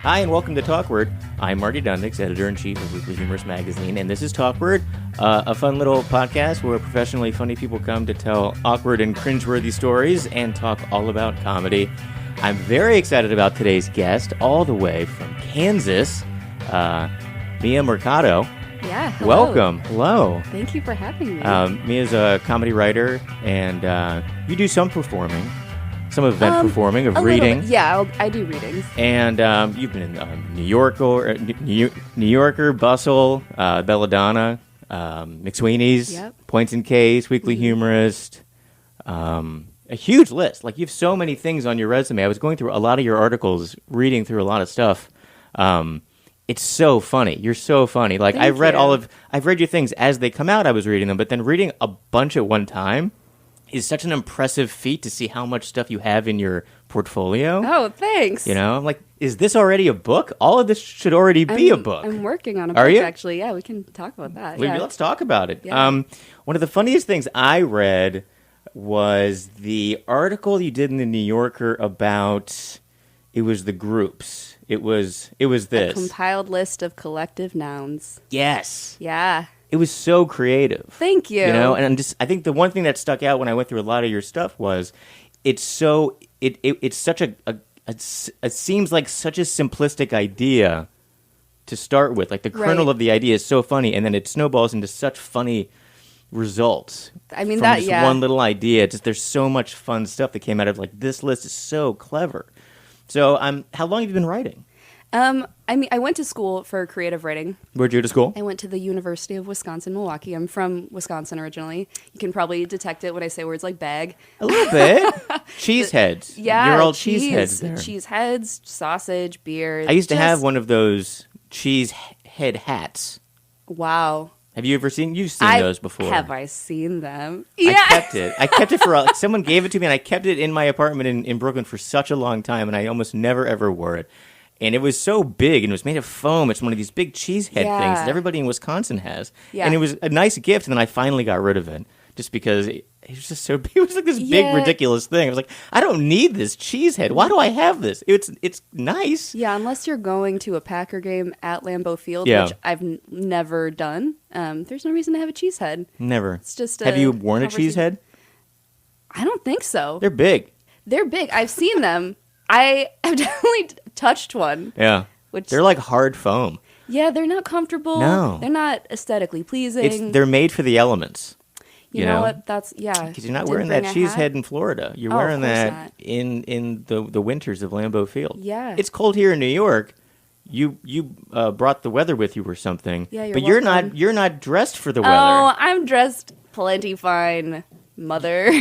Hi, and welcome to Talkward. I'm Marty Dundix, editor-in-chief of Weekly Humorous Magazine, and this is Talkward, a fun little podcast where professionally funny people come to tell awkward and cringeworthy stories and talk all about comedy. I'm very excited about today's guest, all the way from Kansas, Mia Mercado. Yeah, hello. Welcome. Hello. Thank you for having me. Mia's a comedy writer, and you do some performing. Some event performing of reading. Yeah, I do readings. And you've been in New Yorker, Bustle, Belladonna, McSweeney's, Yep. Points and Case, Weekly Humorist. A huge list. Like, you have so many things on your resume. I was going through a lot of your articles, reading through a lot of stuff. It's so funny. You're so funny. Like, Thank I've read you. I've read your things as they come out. I was reading them, but then reading a bunch at one time is such an impressive feat to see how much stuff you have in your portfolio. Oh, thanks. You know, I'm like, is this already a book? All of this should already be a book. I'm working on a Are book, you? actually. Yeah, we can talk about that. Well, Yeah. let's talk about it. Yeah. One of the funniest things I read was the article you did in the New Yorker about, it was the groups. It was this. A compiled list of collective nouns. Yes. Yeah. It was so creative. Thank you. You know, and I think the one thing that stuck out when I went through a lot of your stuff was it's such it seems like such a simplistic idea to start with. Like, the kernel Right. of the idea is so funny, and then it snowballs into such funny results. I mean, from that, just yeah. one little idea. Just there's so much fun stuff that came out of, like, this list is so clever. So, how long have you been writing? I went to school for creative writing. Where'd you go to school? I went to the University of Wisconsin-Milwaukee. I'm from Wisconsin originally. You can probably detect it when I say words like bag. A little bit. Cheeseheads. Yeah, You're all cheeseheads there. Cheeseheads, sausage, beer. I used to have just- one of those cheese head hats. Wow. Have you ever seen? You've seen those before. Have I seen them? I kept it. I kept it for someone gave it to me, and I kept it in my apartment in Brooklyn for such a long time, and I almost never ever wore it. And it was so big, and it was made of foam. It's one of these big cheese head things that everybody in Wisconsin has. Yeah. And it was a nice gift, and then I finally got rid of it just because it was just so big. It was like this big, Yeah. ridiculous thing. I was like, I don't need this cheese head. Why do I have this? It's nice. Yeah, unless you're going to a Packer game at Lambeau Field, Yeah. which I've never done. There's no reason to have a cheese head. Never. It's just Have you worn a cheese head? I don't think so. They're big. They're big. I've seen them. I have definitely touched one. Yeah. Which They're like hard foam. Yeah, they're not comfortable. No. They're not aesthetically pleasing. They're made for the elements. You know what? That's Because you're not Didn't wearing bring that a cheese hat. head in Florida. You're Oh, of wearing course that not. in the winters of Lambeau Field. Yeah. It's cold here in New York. You brought the weather with you or something. Yeah, you're but welcome. you're not dressed for the weather. Oh, I'm dressed plenty fine, mother.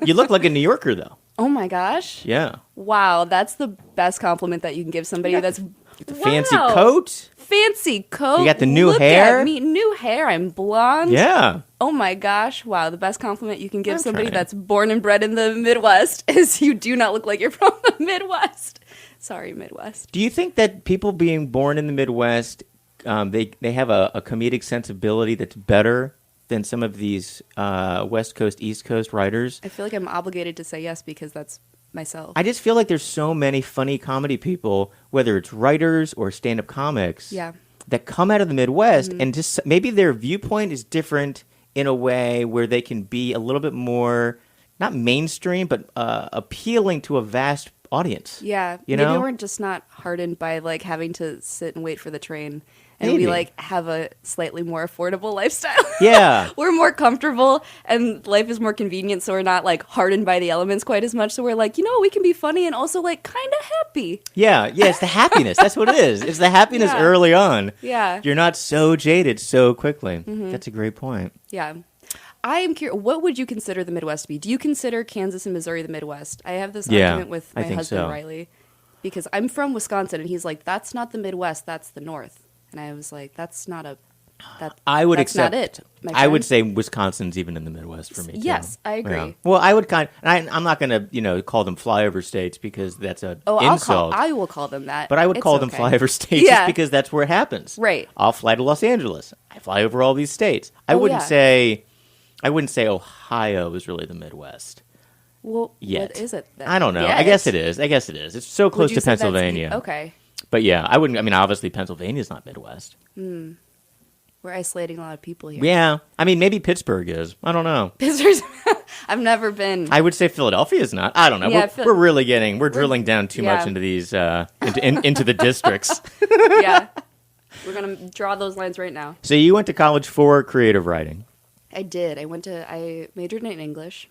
You look like a New Yorker though. Oh my gosh. Yeah. Wow, that's the best compliment that you can give somebody. got That's The fancy Wow. coat. Fancy coat. You got the new Look hair? At me. New hair. I'm blonde. Yeah. Oh my gosh. Wow. The best compliment you can give I'm somebody trying. that's born and bred in the Midwest is you do not look like you're from the Midwest. Sorry, Midwest. Do you think that people being born in the Midwest, they have a comedic sensibility that's better than some of these West Coast, East Coast writers? I feel like I'm obligated to say yes because that's myself. I just feel like there's so many funny comedy people, whether it's writers or stand-up comics, Yeah. that come out of the Midwest, and just maybe their viewpoint is different in a way where they can be a little bit more, not mainstream, but appealing to a vast audience. Yeah. You Maybe know? we're just not hardened by like having to sit and wait for the train. And we Maybe. like have a slightly more affordable lifestyle. Yeah. We're more comfortable and life is more convenient, so we're not like hardened by the elements quite as much. So we're like, you know, we can be funny and also like kind of happy. Yeah, it's the happiness. That's what it is. It's the happiness Yeah. early on. Yeah. You're not so jaded so quickly. That's a great point. Yeah. I am curious, what would you consider the Midwest to be? Do you consider Kansas and Missouri the Midwest? I have this Yeah, argument with I my think husband, so. Riley, because I'm from Wisconsin and he's like, that's not the Midwest, that's the North. And I was like, that's not a... I would that's accept not it, my I would friend. say Wisconsin's even in the Midwest for me. Too. Yes, I agree. Yeah. Well, I would I'm not going to call them flyover states because that's an insult. I will call them that. But I would It's call them okay. flyover states Yeah. just because that's where it happens. Right. I'll fly to Los Angeles. I fly over all these states. I Oh, wouldn't yeah. say Ohio is really the Midwest. Well, Yet. what is it then? I don't know. Yeah, I guess it's- it is. It's so would close you to say that's Pennsylvania. Okay. But yeah, I wouldn't. I mean, obviously, Pennsylvania's not Midwest. We're isolating a lot of people here. Yeah, I mean, maybe Pittsburgh is. I don't know. Pittsburgh's. I've never been. I would say Philadelphia's not. I don't know. Yeah, we're drilling down too much into these into the districts. Yeah, we're gonna draw those lines right now. So you went to college for creative writing. I did. I majored in English,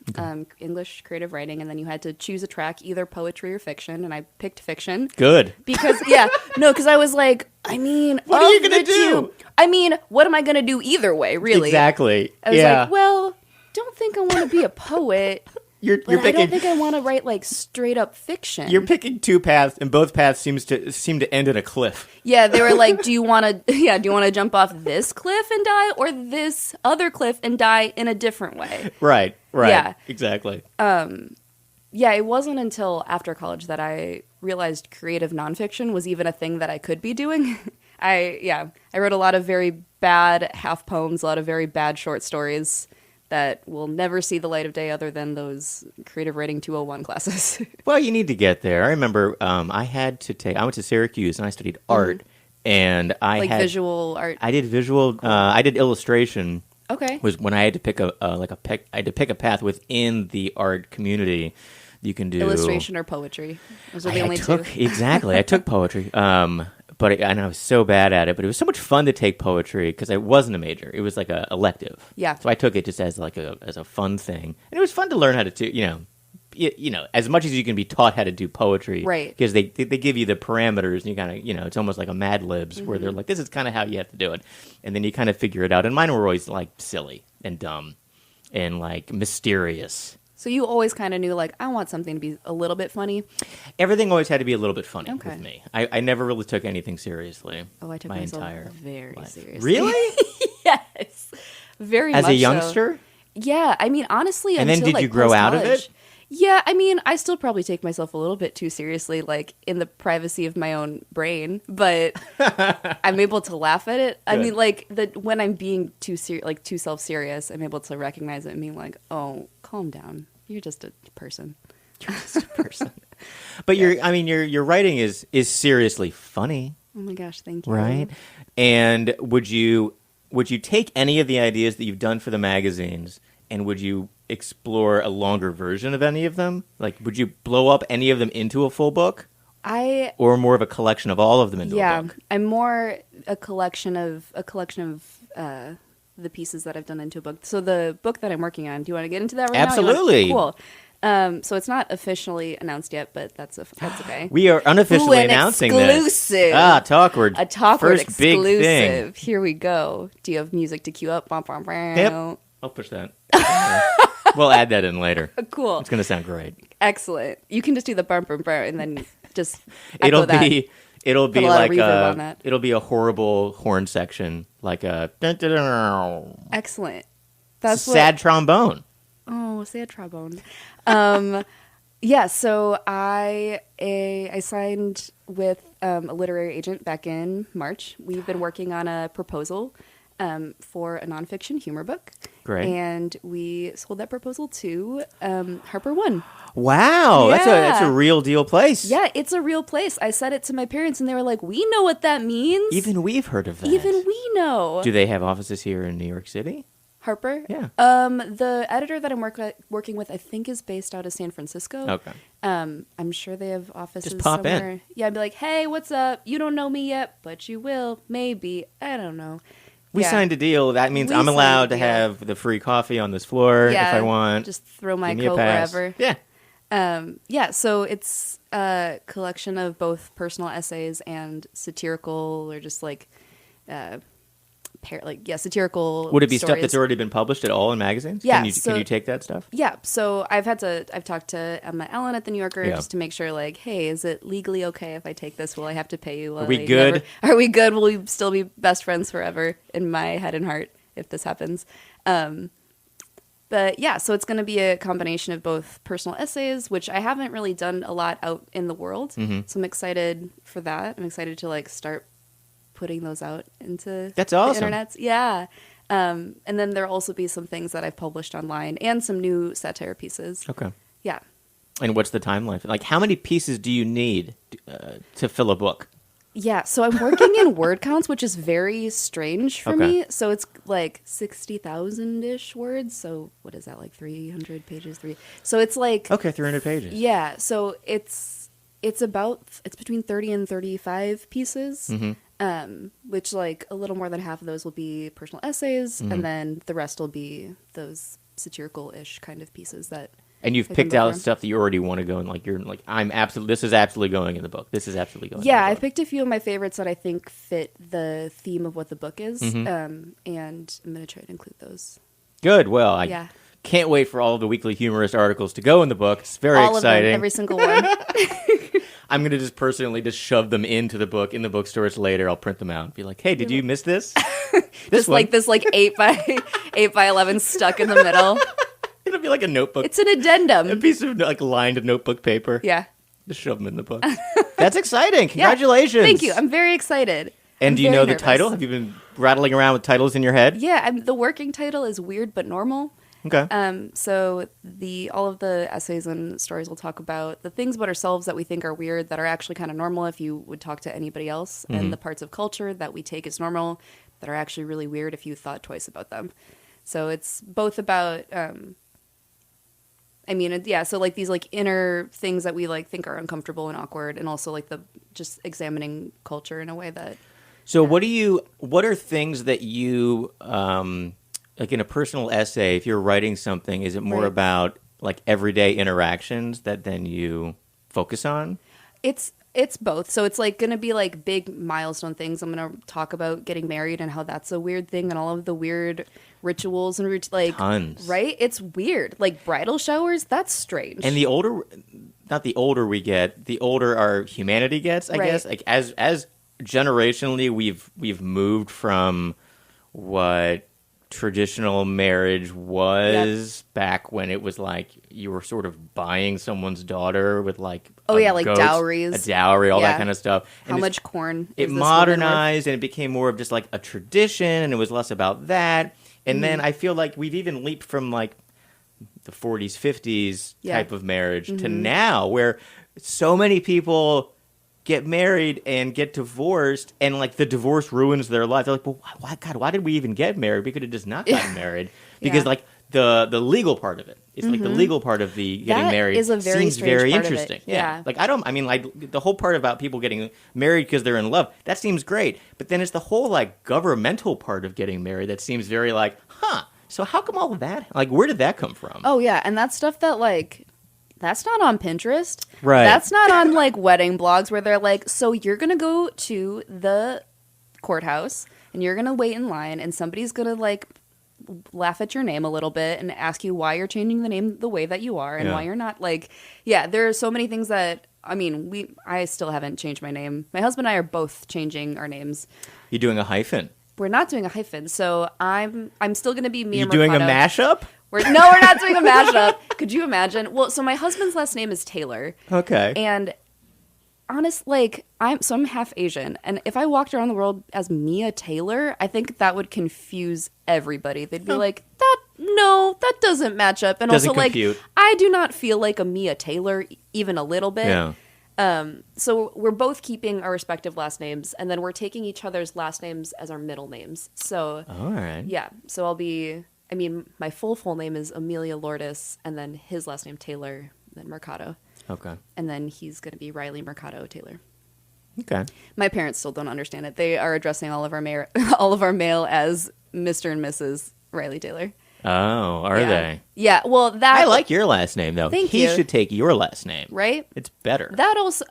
English creative writing, and then you had to choose a track, either poetry or fiction, and I picked fiction. Good. Because, because I was like, I mean, what are you going to do? I mean, what am I going to do either way, really? Exactly. I was like, well, don't think I want to be a poet. You're But picking, I don't think I want to write like straight up fiction. You're picking two paths, and both paths seem to end in a cliff. Yeah, they were like, do you want to jump off this cliff and die, or this other cliff and die in a different way? Right. Yeah. Exactly. Yeah, it wasn't until after college that I realized creative nonfiction was even a thing that I could be doing. I wrote a lot of very bad half poems, a lot of very bad short stories that will never see the light of day other than those creative writing 201 classes. Well, you need to get there. I remember I went to Syracuse and I studied art, and I had visual art. I did visual. Cool. I did illustration. Okay. Was when I had to pick a path within the art community. You can do illustration or poetry. Those are the only two. Exactly. I took poetry. And I was so bad at it, but it was so much fun to take poetry because it wasn't a major. It was like a elective. Yeah. So I took it just as a fun thing, and it was fun to learn how to do. As much as you can be taught how to do poetry, right? Because they give you the parameters, and you kind of it's almost like a Mad Libs where they're like, this is kind of how you have to do it, and then you kind of figure it out. And mine were always like silly and dumb, and like mysterious. So you always kind of knew, like, I want something to be a little bit funny? Everything always had to be a little bit funny with me. I never really took anything seriously. Oh, I took myself very seriously. Really? Yes. Very much As a youngster? So. Yeah. I mean, honestly, and then did you grow out of it? Yeah. I mean, I still probably take myself a little bit too seriously, like, in the privacy of my own brain. But I'm able to laugh at it. Good. I mean, like, when I'm being too self-serious, I'm able to recognize it and being like, oh, calm down. You're just a person. You're just a person. But your writing is seriously funny. Oh my gosh, thank you. Right? And would you take any of the ideas that you've done for the magazines, and would you explore a longer version of any of them? Like, would you blow up any of them into a full book? Or more of a collection of all of them into a book? I'm more a collection of the pieces that I've done into a book. So the book that I'm working on, do you want to get into that right Absolutely. now? Cool. So it's not officially announced yet, but that's okay. We are unofficially announcing exclusive. this. Exclusive. Talkward. A Talkward First exclusive. Big thing. Here we go. Do you have music to cue up? Yep. I'll push that. We'll add that in later. Cool. It's going to sound great. Excellent. You can just do the bum and then just It'll that. It'll be like it'll be a horrible horn section, like a excellent. That's sad trombone. Oh, sad trombone. Yeah. So I signed with a literary agent back in March. We've been working on a proposal for a nonfiction humor book. Great. And we sold that proposal to Harper One. Wow, yeah. that's a real deal place. Yeah, it's a real place. I said it to my parents, and they were like, "We know what that means." Even we've heard of that. Even we know. Do they have offices here in New York City? Harper? Yeah. The editor that I'm working with, I think, is based out of San Francisco. Okay. I'm sure they have offices Just pop somewhere. in. Yeah, I'd be like, "Hey, what's up? You don't know me yet, but you will. Maybe. I don't know." We signed a deal. That means I'm allowed to have the free coffee on this floor if I want. Just throw my coat wherever. Yeah. So it's a collection of both personal essays and satirical or just satirical. Would it be stories. stuff that's already been published at all in magazines? Yeah. Can you take that stuff? Yeah. So I've talked to Emma Ellen at the New Yorker just to make sure, like, hey, is it legally okay if I take this? Will I have to pay you? Are we good? Are we good? Will we still be best friends forever in my head and heart if this happens? But yeah, so it's going to be a combination of both personal essays, which I haven't really done a lot out in the world. Mm-hmm. So I'm excited for that. I'm excited to start putting those out into That's awesome. the internet. Yeah. And then there'll also be some things that I've published online and some new satire pieces. Okay. Yeah. And what's the timeline? Like, how many pieces do you need to fill a book? Yeah, so I'm working in word counts, which is very strange for me. So it's like 60,000-ish words. So what is that, like 300 pages? So it's like... Okay, 300 pages. Yeah, so it's between 30 and 35 pieces, which like a little more than half of those will be personal essays, and then the rest will be those satirical-ish kind of pieces that... And you've picked out stuff that you already want to go and like you're like this is absolutely going in the book. This is absolutely going. Yeah, in the I book. picked a few of my favorites that I think fit the theme of what the book is, and I'm going to try to include those. Good. Well, I can't wait for all of the weekly humorist articles to go in the book. It's very exciting. All of them, every single one. I'm going to just personally just shove them into the book in the bookstores later. I'll print them out and be like, "Hey, did you miss this?" Just like this, like 8 by 11 stuck in the middle. It'll be like a notebook. It's an addendum. A piece of like lined notebook paper. Yeah. Just shove them in the book. That's exciting. Congratulations. Yeah. Thank you. I'm very excited. And do you know the title? Have you been rattling around with titles in your head? Yeah. The working title is Weird But Normal. Okay. So all of the essays and stories will talk about the things about ourselves that we think are weird that are actually kind of normal if you would talk to anybody else, and the parts of culture that we take as normal that are actually really weird if you thought twice about them. So it's both about... so like these like inner things that we like think are uncomfortable and awkward, and also like the just examining culture in a way that. So what are things that you like in a personal essay? If you're writing something, is it more about like everyday interactions that then you focus on? It's both. So it's like going to be like big milestone things. I'm going to talk about getting married and how that's a weird thing and all of the weird rituals and like tons. Right? It's weird. Like bridal showers, that's strange. And not the older we get, the older our humanity gets, I guess. Like as generationally we've moved from what traditional marriage was back when it was like you were sort of buying someone's daughter with like dowries, a dowry, all that kind of stuff. And how much corn? It modernized and it became more of just like a tradition, and it was less about that. And then I feel like we've even leaped from like the 40s, 50s type of marriage to now, where so many people get married and get divorced, and like the divorce ruins their life. They're like, well, why did we even get married? We could have just not gotten married. Because like the legal part of it, it's like the legal part of the getting married is a very seems very part interesting. Of it. Yeah. Like like the whole part about people getting married because they're in love, that seems great. But then it's the whole like governmental part of getting married that seems very like, so how come all of that? Like, where did that come from? Oh yeah, and that's stuff that like. That's not on Pinterest. Right. That's not on, like, wedding blogs where they're like, so you're going to go to the courthouse and you're going to wait in line and somebody's going to, like, laugh at your name a little bit and ask you why you're changing the name the way that you are and why you're not, like, there are so many things that, I still haven't changed my name. My husband and I are both changing our names. You're doing a hyphen. We're not doing a hyphen, so I'm still going to be Mia Mercado. You doing a mashup? We're not doing a mashup. Could you imagine? Well, so my husband's last name is Taylor. Okay. And I'm half Asian, and if I walked around the world as Mia Taylor, I think that would confuse everybody. They'd be like, that doesn't match up. And doesn't also compute. Like, I do not feel like a Mia Taylor even a little bit. Yeah. So we're both keeping our respective last names, and then we're taking each other's last names as our middle names. So all right. Yeah. So I'll be. My full name is Amelia Lourdes, and then his last name Taylor, then Mercado. Okay. And then he's going to be Riley Mercado Taylor. Okay. My parents still don't understand it. They are addressing all of our mail as Mr. and Mrs. Riley Taylor. Oh, are they? Yeah. Well, I like your last name though. Thank you. He should take your last name. Right? It's better. That also.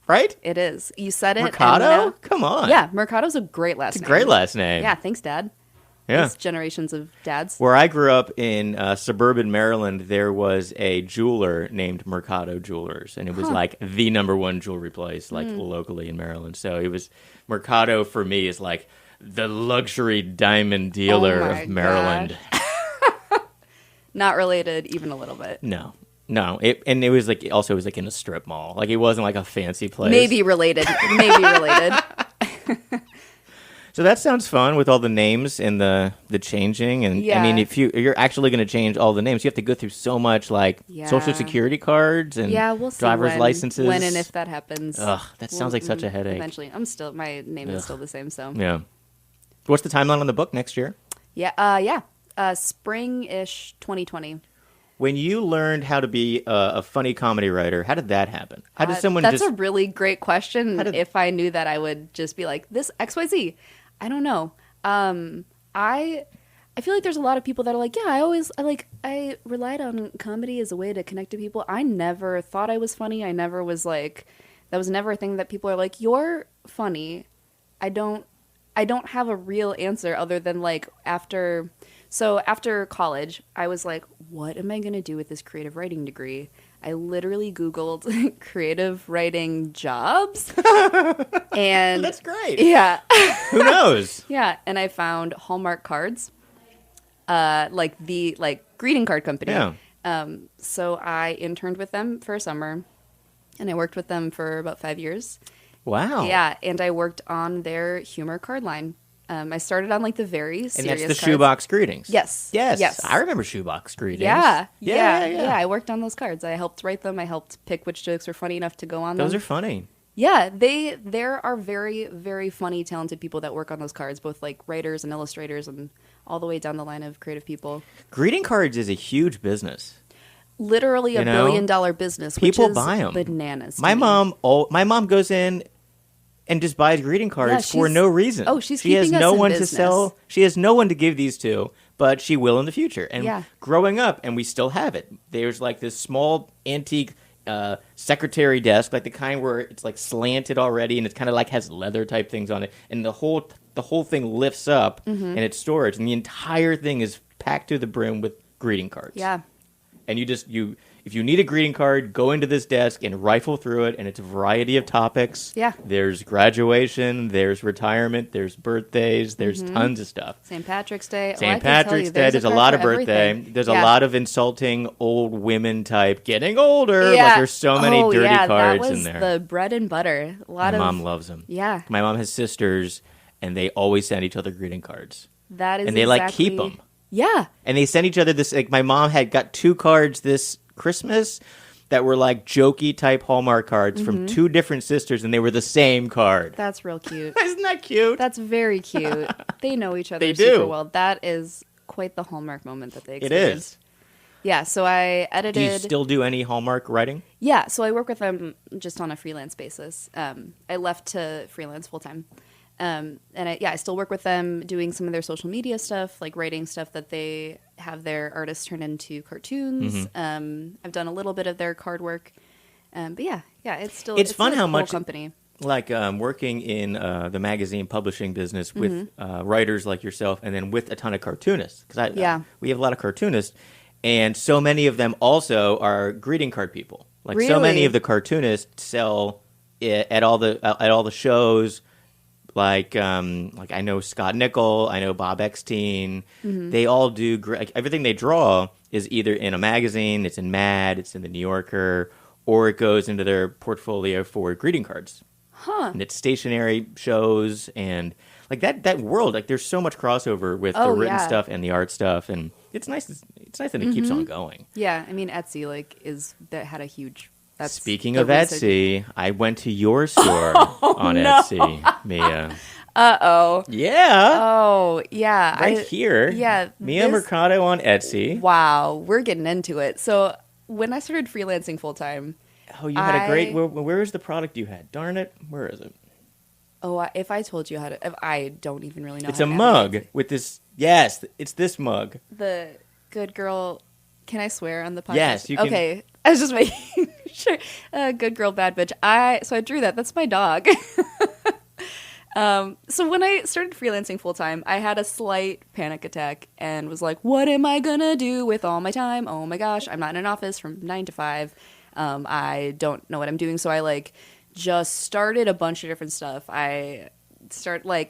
Right? It is. You said it. Mercado? Come on. Yeah, Mercado's a great last name. It's a great last name. Yeah. Thanks, Dad. Yeah. It's generations of dads. Where I grew up in suburban Maryland, there was a jeweler named Mercado Jewelers, and it was like the number one jewelry place like locally in Maryland. So it was Mercado for me is like the luxury diamond dealer of Maryland. Not related even a little bit. No. It was like also it was like in a strip mall. Like it wasn't like a fancy place. Maybe related. So that sounds fun with all the names and the changing. And I mean, if you're actually going to change all the names, you have to go through so much like social security cards and we'll see driver's licenses. When and if that happens. Ugh, that sounds like such a headache. Eventually. my name is still the same, so. Yeah. What's the timeline on the book next year? Spring-ish 2020. When you learned how to be a funny comedy writer, how did that happen? How did someone That's a really great question. If I knew that, I would just be like, this XYZ. I don't know. I feel like there's a lot of people that are like, I relied on comedy as a way to connect to people. I never thought I was funny. I never was like, that was never a thing that people are like, you're funny. I don't have a real answer other than like after college, I was like, what am I going to do with this creative writing degree? I literally Googled creative writing jobs. And that's great. Yeah. Who knows? Yeah. And I found Hallmark Cards, like the greeting card company. Yeah. So I interned with them for a summer and I worked with them for about 5 years. Wow. Yeah. And I worked on their humor card line. I started on like the very serious And that's the cards. shoebox greetings. Yes. I remember shoebox greetings. Yeah. I worked on those cards. I helped write them. I helped pick which jokes were funny enough to go on them. Those are funny. Yeah, there are very, very funny, talented people that work on those cards, both like writers and illustrators and all the way down the line of creative people. Greeting cards is a huge business. Literally $1 billion business. People which is buy them. Bananas. My mom goes in and just buys greeting cards for no reason. Oh, she has no one business. to sell. She has no one to give these to, but she will in the future. And growing up, and we still have it. There's like this small antique secretary desk, like the kind where it's like slanted already, and it's kind of like has leather type things on it, and the whole thing lifts up in its storage, and the entire thing is packed to the brim with greeting cards. Yeah. And if you need a greeting card, go into this desk and rifle through it, and it's a variety of topics. Yeah. There's graduation, there's retirement, there's birthdays, there's tons of stuff. St. Patrick's Day. St. Patrick's Day, there's a lot of birthday. Everything. There's a lot of insulting old women type, getting older. Yeah. Like there's so many dirty cards in there. That was the bread and butter. My mom loves them. Yeah. My mom has sisters, and they always send each other greeting cards. That is and they like keep them. Yeah. And they send each other this, like my mom had got 2 cards this Christmas that were like jokey type Hallmark cards from 2 different sisters, and they were the same card. That's real cute. Isn't that cute? That's very cute. They know each other They super do. well. That is quite the Hallmark moment that they It experienced. is. Yeah, so I edited. Do you still do any Hallmark writing? Yeah, so I work with them just on a freelance basis. I left to freelance full time. And I still work with them doing some of their social media stuff, like writing stuff that they have their artists turn into cartoons. I've done a little bit of their card work. But yeah, it's fun a how cool much company. Like working in the magazine publishing business with writers like yourself, and then with a ton of cartoonists. Because we have a lot of cartoonists, and so many of them also are greeting card people. Like so many of the cartoonists sell it at all the shows. Like I know Scott Nickel, I know Bob Eckstein. They all do everything they draw is either in a magazine, it's in Mad, it's in the New Yorker, or it goes into their portfolio for greeting cards. And it's stationary shows and like that world. Like there's so much crossover with the written stuff and the art stuff, and it's nice. It's nice that it keeps on going. Yeah, I mean Etsy that had a huge. Speaking of Etsy, I went to your store on Etsy, Mia. Uh-oh. Yeah. Oh, yeah. Right here. Yeah. Mia Mercado on Etsy. Wow, we're getting into it. So when I started freelancing full-time... Oh, you had a great... Where is the product you had? Darn it. Where is it? Oh, if I told you how to... I don't even really know It's how a to mug with this... Yes, it's this mug. The good girl... Can I swear on the podcast? Yes, you can. Okay. I was just making sure. Good girl, bad bitch. So I drew that. That's my dog. So when I started freelancing full time, I had a slight panic attack and was like, what am I going to do with all my time? Oh my gosh, I'm not in an office from 9 to 5. I don't know what I'm doing. So I just started a bunch of different stuff.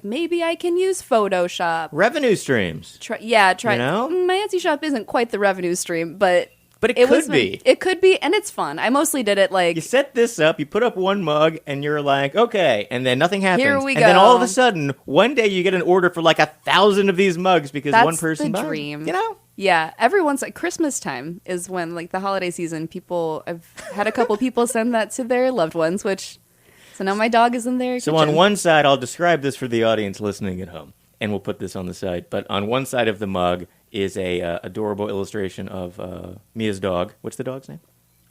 Maybe I can use Photoshop. Revenue streams. Try. You know? My Etsy shop isn't quite the revenue stream, but But it could be. It could be, and it's fun. I mostly did it like... You set this up, you put up one mug, and you're like, okay, and then nothing happens. Here we and go. then all of a sudden, one day you get an order for like 1,000 of these mugs because That's one person the buys. dream. You know? Yeah, every once like Christmas time is when like the holiday season. I've had a couple people send that to their loved ones, which so now my dog is in their So kitchen. on one side, I'll describe this for the audience listening at home, and we'll put this on the side. But on one side of the mug is a adorable illustration of Mia's dog. What's the dog's name?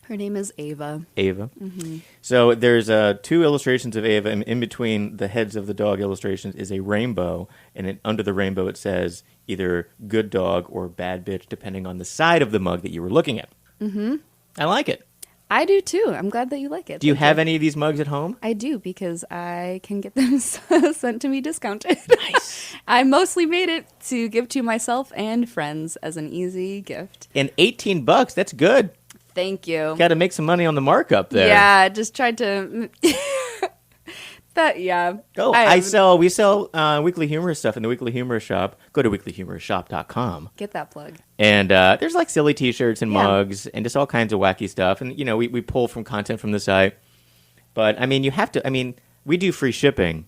Her name is Ava. Ava. Mm-hmm. So there's 2 illustrations of Ava, and in between the heads of the dog illustrations is a rainbow, and under the rainbow it says either good dog or bad bitch, depending on the side of the mug that you were looking at. Mm-hmm. I like it. I do too. I'm glad that you like it. Do you have any of these mugs at home? I do, because I can get them sent to me discounted. Nice. I mostly made it to give to myself and friends as an easy gift. And $18, that's good. Thank you. Got to make some money on the markup there. Yeah, just tried to... yeah. Oh, we sell Weekly Humorous stuff in the Weekly Humorous shop. Go to weeklyhumorousshop.com. Get that plug. And there's like silly t-shirts and Yeah. mugs and just all kinds of wacky stuff. And, you know, we pull from content from the site. But, I mean, we do free shipping.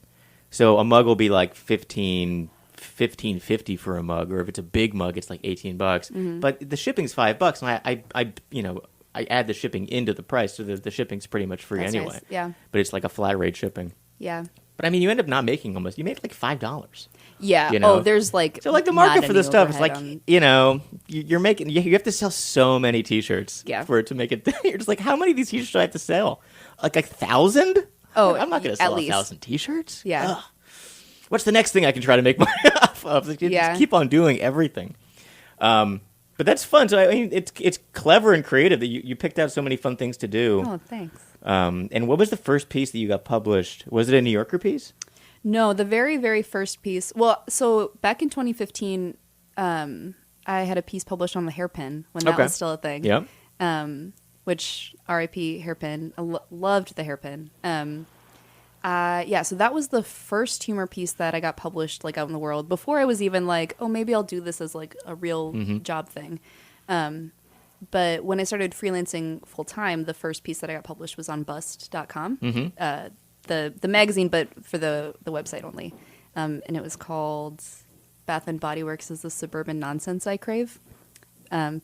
So a mug will be like $15.50 for a mug. Or if it's a big mug, it's like $18. Mm-hmm. But the shipping's $5. And I add the shipping into the price. So the shipping's pretty much free That's anyway. nice. Yeah. But it's like a flat rate shipping. Yeah. But I mean, you end up not making almost. You made like $5. Yeah. You know? Oh, there's like So like the not market for any this stuff is like, overhead on- you know, you're making. You have to sell so many T-shirts for it to make it. You're just like, how many of these T-shirts do I have to sell? Like 1,000? Oh, I'm not going to at sell least. 1,000 T-shirts. Yeah. Ugh. What's the next thing I can try to make money off of? Like, just keep on doing everything. But that's fun. So I mean, it's clever and creative that you picked out so many fun things to do. Oh, thanks. And what was the first piece that you got published? Was it a New Yorker piece? No, the very, very first piece. Well, so back in 2015, I had a piece published on the hairpin when that was still a thing. Yep. Which R.I.P. hairpin. I loved the hairpin. Yeah, so that was the first humor piece that I got published like out in the world before I was even like, oh, maybe I'll do this as like a real job thing. But when I started freelancing full time, the first piece that I got published was on bust.com, the magazine, but for the website only. And it was called Bath and Body Works is the suburban nonsense I crave.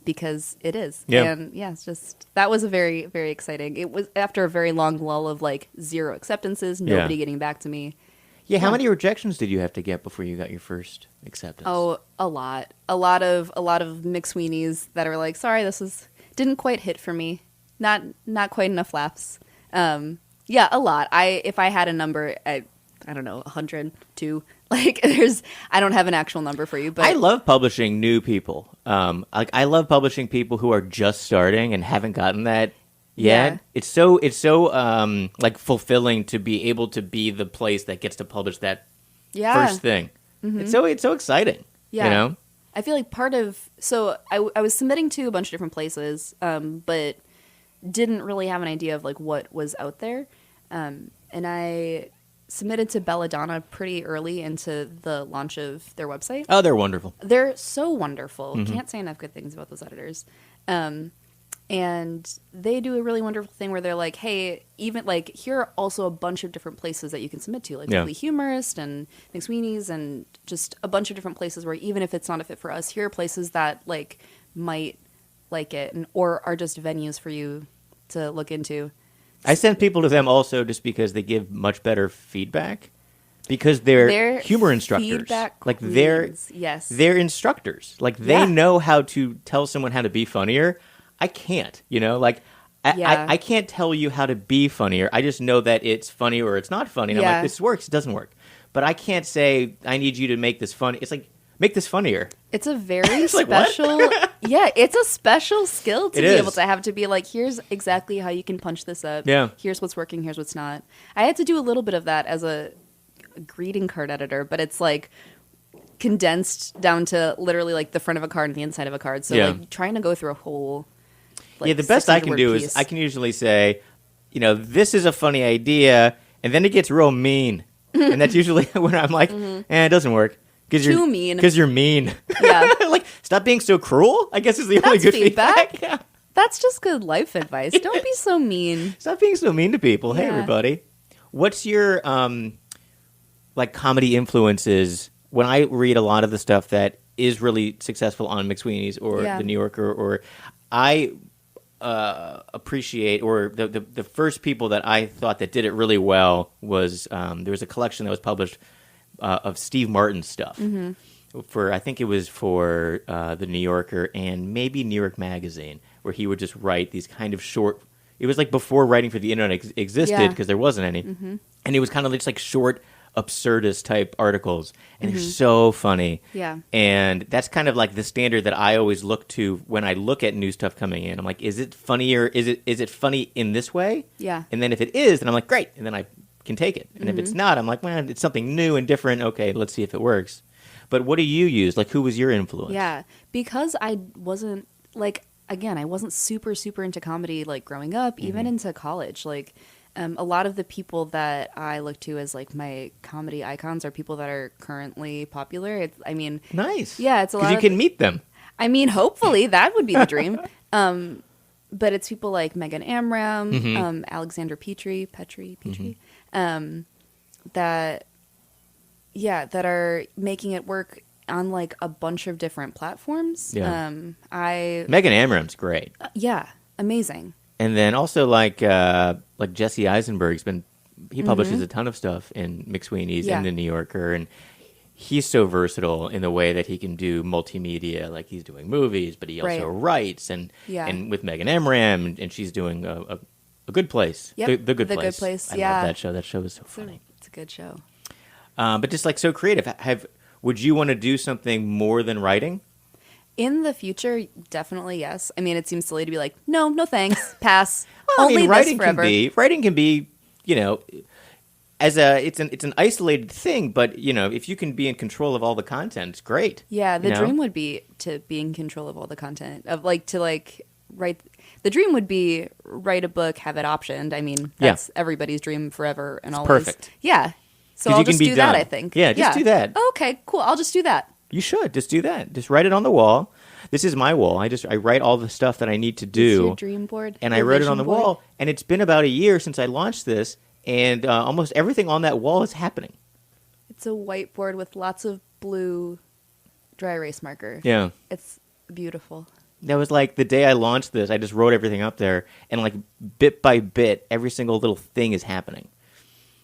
Because it is. Yeah. And yeah, it's just, that was a very, very exciting. It was after a very long lull of like 0 acceptances, nobody getting back to me. Yeah, how many rejections did you have to get before you got your first acceptance? Oh, a lot of McSweeneys that are like, sorry, didn't quite hit for me. Not quite enough laughs. Yeah, a lot. If I had a number, I don't know, 100, 2. Like, I don't have an actual number for you, but I love publishing new people. I love publishing people who are just starting and haven't gotten that yet. Yeah. It's so like fulfilling to be able to be the place that gets to publish that first thing. Mm-hmm. It's so exciting. Yeah. You know? I feel like I was submitting to a bunch of different places, but didn't really have an idea of like what was out there. And I submitted to Belladonna pretty early into the launch of their website. Oh, they're wonderful. They're so wonderful. Mm-hmm. Can't say enough good things about those editors. And they do a really wonderful thing where they're like, hey, even like here are also a bunch of different places that you can submit to, like Weekly Humorist and McSweeney's and just a bunch of different places where even if it's not a fit for us, here are places that like might like it or are just venues for you to look into. I send people to them also just because they give much better feedback. Because they're humor instructors. Like they're instructors. Like they know how to tell someone how to be funnier. I can't, you know, like I can't tell you how to be funnier. I just know that it's funny or it's not funny. And I'm like, this works, it doesn't work. But I can't say, I need you to make this funny. It's like, make this funnier. It's a very special, it's a special skill to be able to have to be like, here's exactly how you can punch this up. Yeah. Here's what's working, here's what's not. I had to do a little bit of that as a greeting card editor, but it's like condensed down to literally like the front of a card and the inside of a card. So like trying to go through a whole... Like the best I can do is I can usually say, you know, this is a funny idea, and then it gets real mean. And that's usually when I'm like, it doesn't work. Too mean. Because you're mean. Yeah. Like, stop being so cruel, I guess is the only good feedback. Yeah. That's just good life advice. Don't be so mean. Stop being so mean to people. Hey, Yeah. everybody. What's your like comedy influences? When I read a lot of the stuff that is really successful on McSweeney's or Yeah. The New Yorker, or I appreciate, or the first people that I thought that did it really well was there was a collection that was published of Steve Martin's stuff. For I think it was for The New Yorker and maybe New York Magazine, where he would just write these kind of short. It was like before writing for the internet existed, because there wasn't any, and it was kind of just like short, absurdist type articles, and they're so funny. Yeah. And that's kind of like the standard that I always look to when I look at new stuff coming in. I'm like, is it funnier? Is it funny in this way? Yeah. And then if it is, then I'm like, great, and then I can take it. And if it's not, I'm like, well, it's something new and different. Okay, let's see if it works. But what do you use? Like, who was your influence? Yeah, because I wasn't, like, again, I wasn't super, super into comedy, like, growing up, even into college. Like, a lot of the people that I look to as, like, my comedy icons are people that are currently popular. Nice. Yeah, it's a lot because you can meet them. I mean, hopefully, that would be the dream. But it's people like Megan Amram, Alexander Petrie, that are making it work on like a bunch of different platforms. Yeah. Megan Amram's great. Yeah, amazing. And then also like Jesse Eisenberg's he publishes a ton of stuff in McSweeney's and the New Yorker, and he's so versatile in the way that he can do multimedia. Like he's doing movies, but he also writes, and with Megan Amram, and she's doing a Good Place. Yep. The Good The Place. Good Place, I yeah. love that show. That show is so funny. It's a good show. But just like so creative. Would you want to do something more than writing? In the future, definitely yes. I mean, it seems silly to be like, no thanks, pass. Well, Only writing this forever. Writing can be, it's an isolated thing, but if you can be in control of all the content, it's great. Yeah, the dream would be to be in control of all the content, of write. The dream would be write a book, have it optioned. I mean, that's everybody's dream forever and always. Perfect. Yeah. So 'Cause I'll you can just be do that, done. I think. Yeah, just do that. Oh, okay, cool. I'll just do that. You should just do that. Just write it on the wall. This is my wall. I write all the stuff that I need to do. It's your dream board. And Your I wrote it vision on the board. wall. And it's been about a year since I launched this, and almost everything on that wall is happening. It's a whiteboard with lots of blue dry erase marker. Yeah. It's beautiful. That was like the day I launched this. I just wrote everything up there, and like bit by bit, every single little thing is happening.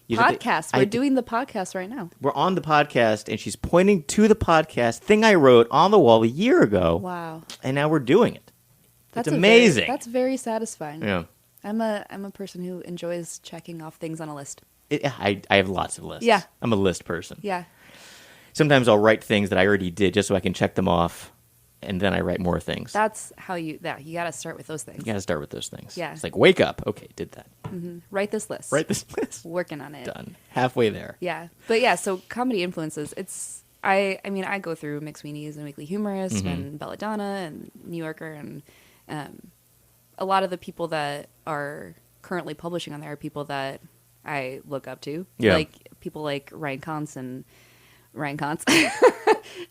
Podcast. We're doing the podcast right now. We're on the podcast, and she's pointing to the podcast thing I wrote on the wall a year ago. Wow. And now we're doing it. That's it's amazing. That's very satisfying. Yeah. I'm a person who enjoys checking off things on a list. I have lots of lists. Yeah. I'm a list person. Yeah. Sometimes I'll write things that I already did just so I can check them off, and then I write more things. That's how you got to start with those things. You got to start with those things. Yeah. It's like, wake up. Okay, did that. Write this list. Write this list. Working on it. Done. Halfway there. Yeah. But yeah, so comedy influences. I mean, I go through McSweeney's and Weekly Humorist and Belladonna and New Yorker, and a lot of the people that are currently publishing on there are people that I look up to. Yeah. Like people like Ryan Kantz.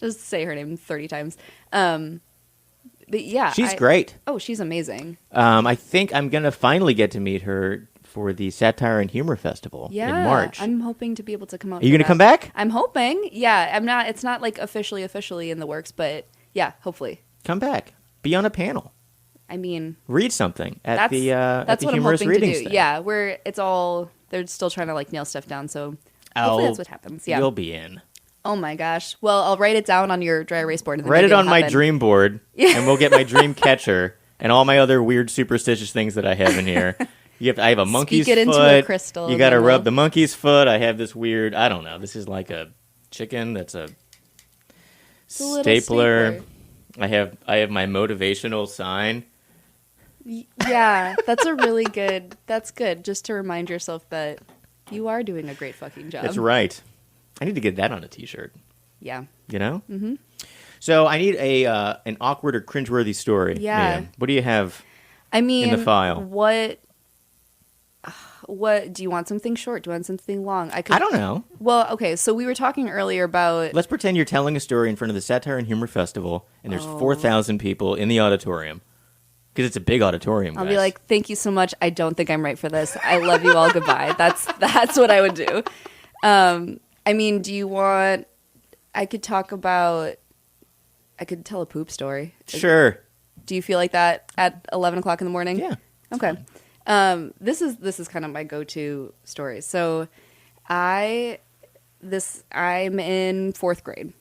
Just say her name 30 times. But yeah. She's great. Oh, she's amazing. I think I'm going to finally get to meet her for the Satire and Humor Festival in March. I'm hoping to be able to come out. Are you going to come back? I'm hoping. Yeah, I'm not. It's not like officially in the works, but yeah, hopefully. Come back. Be on a panel. I mean, read something at that's the what humorous I'm hoping readings to do. thing. Yeah, they're still trying to like nail stuff down. So hopefully that's what happens. Yeah, You'll be in. Oh my gosh. Well, I'll write it down on your dry erase board. And then Write maybe it on it'll my happen. dream board, and we'll get my dream catcher and all my other weird superstitious things that I have in here. I have a monkey's Speak it foot. into a crystal. You got to and then rub we'll- the monkey's foot. I have this weird, I don't know. This is like a chicken that's a It's a little stapler. I have my motivational sign. Yeah, that's good. Just to remind yourself that you are doing a great fucking job. That's right. I need to get that on a t-shirt. Yeah. You know? Mm-hmm. So I need an awkward or cringeworthy story. Yeah. Mia. What do you have? I mean, in the file? What do you want? Something short? Do you want something long? I don't know. Well, okay. So we were talking earlier about. Let's pretend you're telling a story in front of the Satire and Humor Festival, and there's 4,000 people in the auditorium. Because it's a big auditorium, I'll guys. be like, thank you so much. I don't think I'm right for this. I love you all. Goodbye. That's what I would do. I mean, do you want... I could tell a poop story. Sure. Do you feel like that at 11 o'clock in the morning? Yeah. Okay. This is kind of my go-to story. So I'm in 4th grade.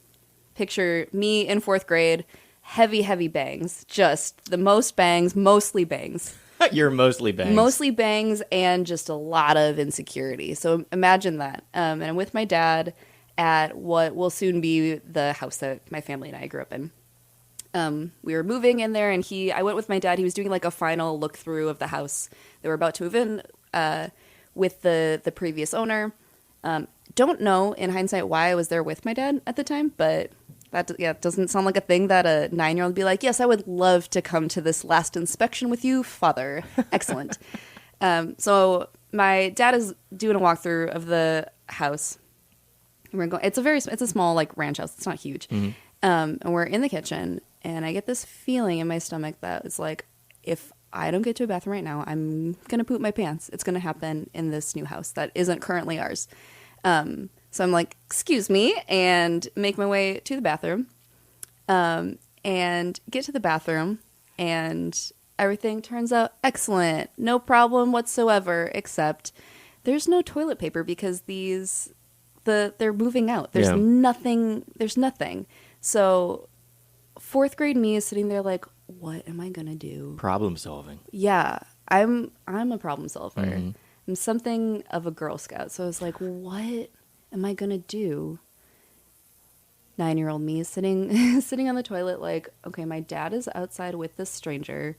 Picture me in 4th grade, heavy bangs, just the most bangs, mostly bangs. You're mostly bangs. Mostly bangs and just a lot of insecurity. So imagine that. And I'm with my dad at what will soon be the house that my family and I grew up in. We were moving in there, and I went with my dad. He was doing like a final look through of the house. They were about to move in with the previous owner. Don't know in hindsight why I was there with my dad at the time, but that doesn't sound like a thing that a 9-year-old would be like, yes, I would love to come to this last inspection with you, father. Excellent. So my dad is doing a walkthrough of the house. And we're going. It's a small like ranch house. It's not huge. Mm-hmm. And we're in the kitchen, and I get this feeling in my stomach that it's like, if I don't get to a bathroom right now, I'm going to poop my pants. It's going to happen in this new house that isn't currently ours. So I'm like, excuse me, and make my way to the bathroom, and get to the bathroom, and everything turns out excellent. No problem whatsoever, except there's no toilet paper because they're moving out. There's nothing. So 4th grade me is sitting there like, what am I going to do? Problem solving. Yeah, I'm a problem solver. Mm-hmm. I'm something of a Girl Scout. So I was like, what am I going to do? 9-year-old me is sitting on the toilet like, okay, my dad is outside with this stranger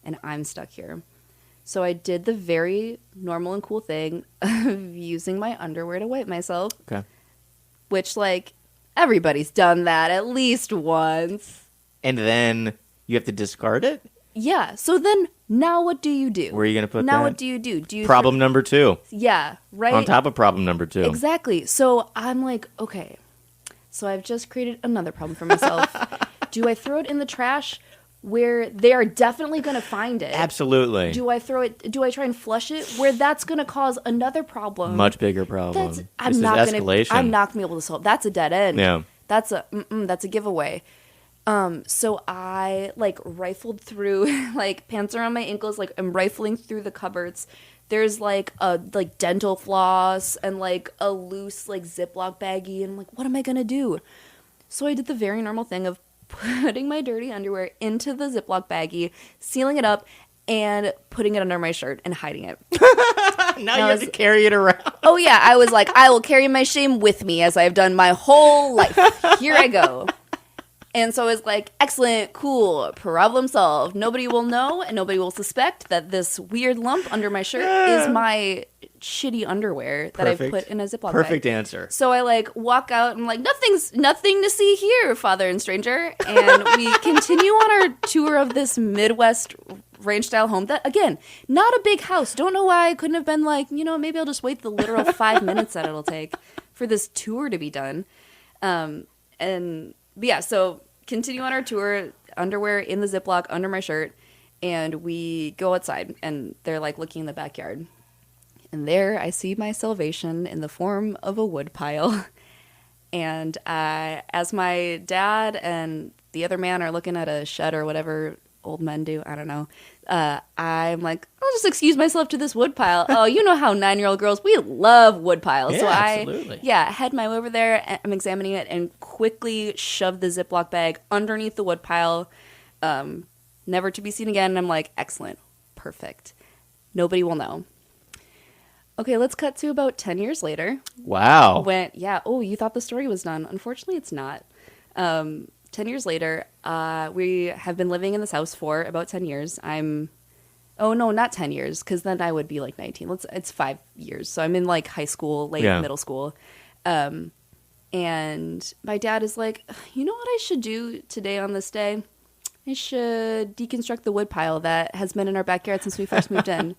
and I'm stuck here. So I did the very normal and cool thing of using my underwear to wipe myself. Okay. Which, like, everybody's done that at least once. And then you have to discard it? Yeah. So then, now what do you do? Where are you going to put that? Now what do you do? Do you Problem number 2. Yeah, right? On top of problem number 2. Exactly. So I'm like, okay, so I've just created another problem for myself. Do I throw it in the trash where they are definitely going to find it? Absolutely. Do I try and flush it where that's going to cause another problem? Much bigger problem. This is is escalation. I'm not going to be able to solve. That's a dead end. Yeah. That's a giveaway. So I like rifled through, like pants around my ankles, like I'm rifling through the cupboards. There's like a dental floss and like a loose like Ziploc baggie, and I'm like, what am I gonna do? So I did the very normal thing of putting my dirty underwear into the Ziploc baggie, sealing it up, and putting it under my shirt and hiding it. Now you have to carry it around. Oh yeah, I was like, I will carry my shame with me as I've done my whole life. Here I go. And so it's like, excellent, cool, problem solved. Nobody will know and nobody will suspect that this weird lump under my shirt is my shitty underwear that I put in a Ziploc bag. Perfect answer. So I like walk out and I'm like, nothing to see here, father and stranger. And we continue on our tour of this Midwest ranch-style home that, again, not a big house. Don't know why I couldn't have been like, maybe I'll just wait the literal 5 minutes that it'll take for this tour to be done. But yeah, so continue on our tour, underwear in the Ziploc under my shirt, and we go outside, and they're like looking in the backyard. And there I see my salvation in the form of a wood pile. And as my dad and the other man are looking at a shed or whatever old men do, I don't know, I'm like, I'll just excuse myself to this wood pile. Oh, you know how 9-year-old girls, we love wood piles. Yeah, so absolutely. head my way over there. I'm examining it and quickly shove the Ziploc bag underneath the wood pile, never to be seen again. And I'm like, excellent, perfect. Nobody will know. Okay, let's cut to about 10 years later. Wow. You thought the story was done. Unfortunately, it's not. 10 years later, we have been living in this house for about 10 years. Oh, no, not 10 years, because then I would be like 19. It's 5 years. So I'm in like high school, late middle school. And my dad is like, you know what I should do today on this day? I should deconstruct the wood pile that has been in our backyard since we first moved in.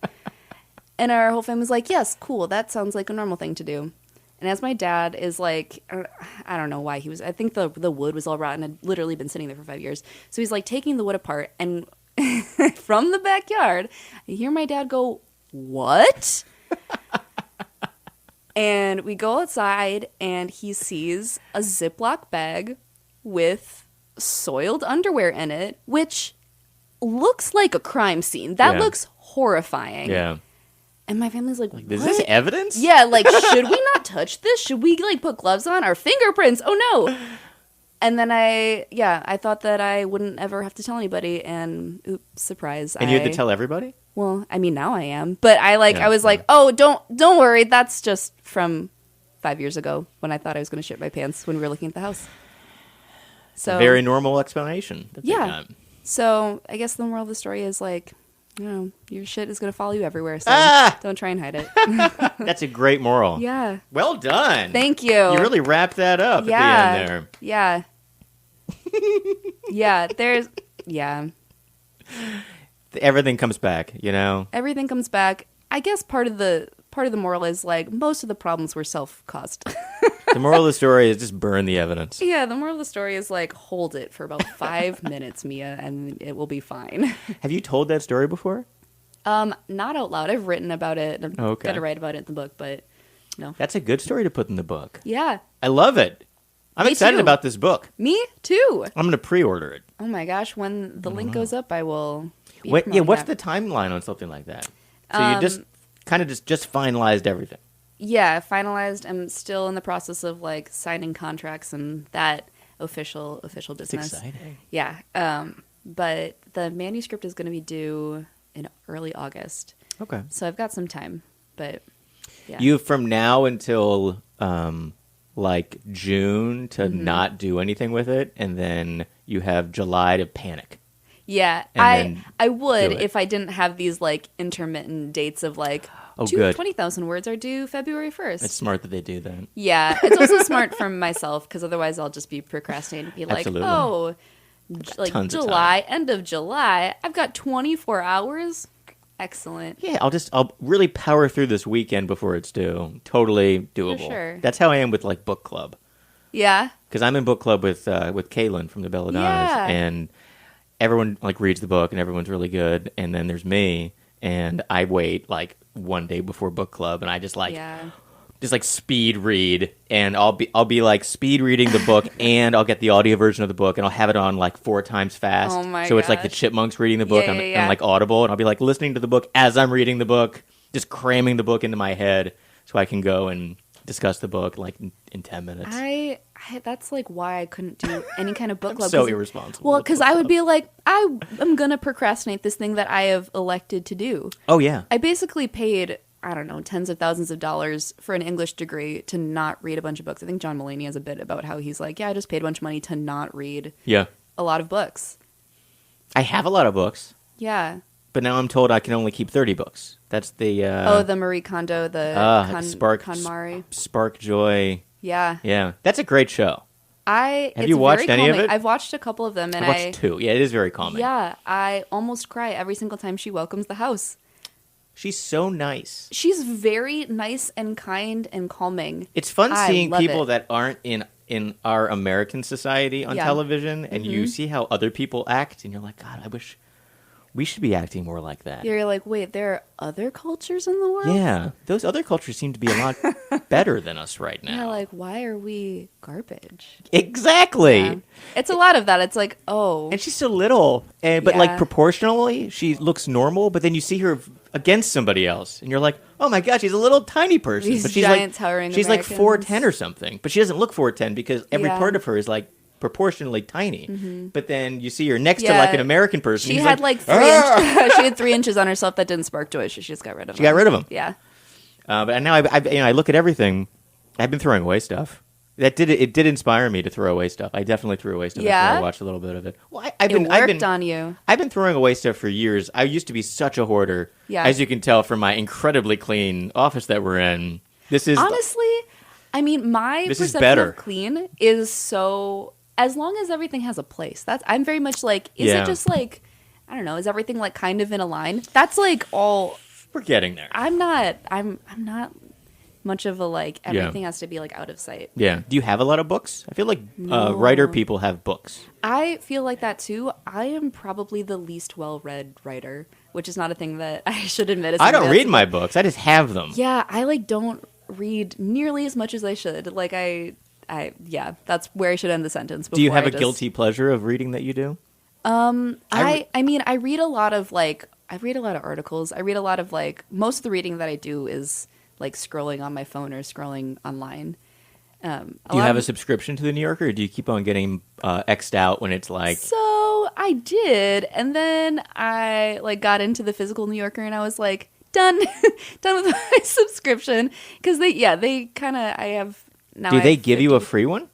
And our whole family's like, yes, cool. That sounds like a normal thing to do. And as my dad is like, I don't know why I think the wood was all rotten. Had literally been sitting there for 5 years. So he's like taking the wood apart and from the backyard. I hear my dad go, "What?" And we go outside, and he sees a Ziploc bag with soiled underwear in it, which looks like a crime scene. That looks horrifying. Yeah. And my family's like, Is this evidence? Yeah, like, should we not touch this? Should we, like, put gloves on? Our fingerprints? Oh, no. And then I thought that I wouldn't ever have to tell anybody, and oops, surprise. And you had to tell everybody? Well, I mean, now I am. But I was like, oh, don't worry. That's just from 5 years ago when I thought I was going to shit my pants when we were looking at the house. So Very normal explanation. So I guess the moral of the story is like, your shit is going to follow you everywhere. So don't try and hide it. That's a great moral. Yeah. Well done. Thank you. You really wrapped that up at the end there. Yeah. Yeah. Everything comes back, Everything comes back. I guess part of the moral is like most of the problems were self-caused. The moral of the story is just burn the evidence. Yeah, the moral of the story is like hold it for about 5 minutes, Mia, and it will be fine. Have you told that story before? Not out loud. I've written about it. I'm Okay. gonna write about it in the book, but no. That's a good story to put in the book. Yeah. I love it. I'm Me excited too. about this book. Me too. I'm going to pre-order it. Oh my gosh, when the link goes up, I will be promoting What's that. the timeline on something like that? So you just kind of just finalized everything. Yeah, finalized. I'm still in the process of like signing contracts and that official business. It's exciting. Yeah. But the manuscript is going to be due in early August. Okay. So I've got some time, but yeah. You from now until like June to not do anything with it, and then you have July to panic. Yeah, And I do would it. if I didn't have these like intermittent dates of like good. 20,000 words are due February 1st. It's smart that they do that. Yeah, it's also smart for myself because otherwise I'll just be procrastinating and be like, Absolutely. oh, like Tons of July, end of July, I've got 24 hours. Excellent. Yeah, I'll really power through this weekend before it's due. Totally doable. For sure. That's how I am with like book club. Yeah. Because I'm in book club with Kaylin from the Belladonnas, Yeah. and everyone like reads the book and everyone's really good, and then there's me, and I wait like one day before book club, and I just like speed read, and I'll be like speed reading the book, and I'll get the audio version of the book, and I'll have it on like 4 times fast. Oh my So it's like the gosh. chipmunks reading the book. Yeah, I'm like Audible, and I'll be like listening to the book as I'm reading the book, just cramming the book into my head so I can go and discuss the book like in 10 minutes. I that's like why I couldn't do any kind of book I'm club. so 'cause- irresponsible. Well, with because book I would club. be like, I'm going to procrastinate this thing that I have elected to do. Oh yeah. I basically paid, I don't know, tens of thousands of dollars for an English degree to not read a bunch of books. I think John Mulaney has a bit about how he's like, yeah, I just paid a bunch of money to not read Yeah. a lot of books. I have a lot of books, Yeah. but now I'm told I can only keep 30 books. That's the The Marie Kondo, the KonMari. Spark Joy. Yeah. Yeah, that's a great show. Have Have you watched any of it? I've watched a couple of them, and I watched 2. Yeah, it is very calming. Yeah, I almost cry every single time she welcomes the house. She's so nice. She's very nice and kind and calming. It's fun I seeing love people it. that aren't in our American society on Yeah. television, and you see how other people act, and you're like, God, I wish we should be acting more like that. You're like, wait, there are other cultures in the world? Yeah, those other cultures seem to be a lot better than us right now. You're like, why are we garbage? Exactly. Yeah. It's a lot of that. It's like, oh. And she's so little, but like Yeah. proportionally, she looks normal. But then you see her against somebody else, and you're like, "Oh my God, she's a little tiny person." These but she's giant like, towering she's like Americans. 4'10" or something. But she doesn't look 4'10" because every Yeah. part of her is like proportionally tiny. But then you see her next to Yeah. like an American person. She and had he's like 3 "Ah!" inches. She had 3 inches on herself that didn't spark joy. She just got rid of them. She got rid of them. Yeah. But now I look at everything. I've been throwing away stuff. It did inspire me to throw away stuff. I definitely threw away stuff Yeah? after I watched a little bit of it. Well, I've It worked been on you. I've been throwing away stuff for years. I used to be such a hoarder. Yeah. As you can tell from my incredibly clean office that we're in. This is Honestly, I mean, my This is perception better. of clean is so, as long as everything has a place. I'm very much like, is Yeah. it just like, I don't know, is everything like kind of in a line? That's like all. we're getting there. I'm not much of a like everything has to be like out of sight. Yeah. Do you have a lot of books? I feel like No. writer people have books. I feel like that too. I am probably the least well-read writer, which is not a thing that I should admit. I don't read my books. I just have them. Yeah, I like don't read nearly as much as I should. Like yeah, that's where I should end the sentence. Do you have a guilty pleasure of reading that you do? I mean, I read a lot of articles. I read a lot of like, most of the reading that I do is like scrolling on my phone or scrolling online. Do you have a subscription to the New Yorker, or do you keep on getting X'd out when it's like... So I did, and then I like got into the physical New Yorker, and I was like, done with my subscription, because they kind of, I have now. Do they give you a free one?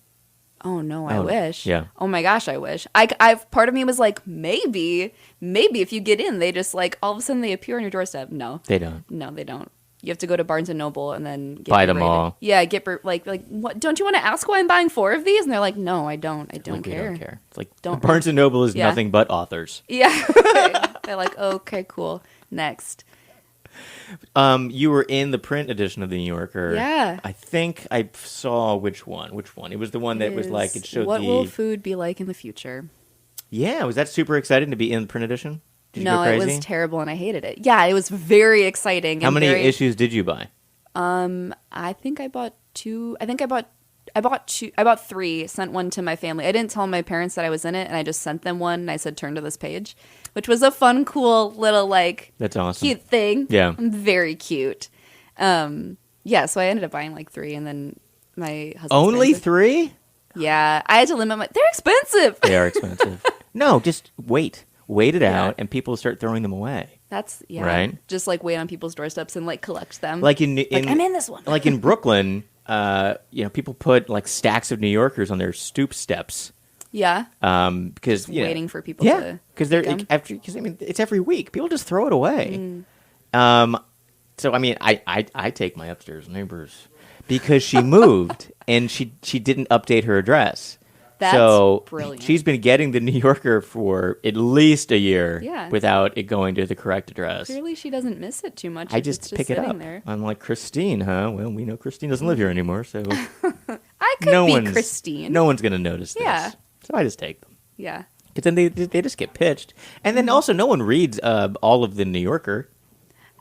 Oh no, I wish. Yeah. Oh my gosh, I wish. I've part of me was like, maybe if you get in, they just like all of a sudden they appear on your doorstep. No, they don't. No, they don't. You have to go to Barnes and Noble and then buy them all. Yeah, like what? Don't you want to ask why I'm buying 4 of these? And they're like, no, I don't. I don't care. We don't care. It's like don't Barnes and Noble is nothing but authors. Yeah. They're like, okay, cool. Next. You were in the print edition of the New Yorker. Yeah. I think I saw which one. It was the one that was like, it showed what will food be like in the future? Yeah, was that super exciting to be in the print edition? Did you go it crazy? was terrible and I hated it. Yeah, it was very exciting. How many issues did you buy? I think I bought 2. I bought 3, sent one to my family. I didn't tell my parents that I was in it, and I just sent them one, and I said, turn to this page, which was a fun, cool little, like, that's awesome. Cute thing. Yeah. Very cute. Yeah, so I ended up buying, like, 3, and then my husband... Only 3? Yeah, I had to limit my... They're expensive! They are expensive. No, just wait it out, and people start throwing them away. That's, right. Just, like, wait on people's doorsteps and, like, collect them. Like, I'm in this one. Like in Brooklyn... people put like stacks of New Yorkers on their stoop steps. Yeah. Because waiting for people to. Because because I mean it's every week. People just throw it away. So I mean I take my upstairs neighbors because she moved and she didn't update her address. That's brilliant. She's been getting the New Yorker for at least a year without it going to the correct address. Clearly she doesn't miss it too much. I just pick it up. There. I'm like, Christine, huh? Well, we know Christine doesn't live here anymore, so... I could be Christine. No one's going to notice this. Yeah. So I just take them. Yeah. Because then they just get pitched. And then also no one reads all of the New Yorker.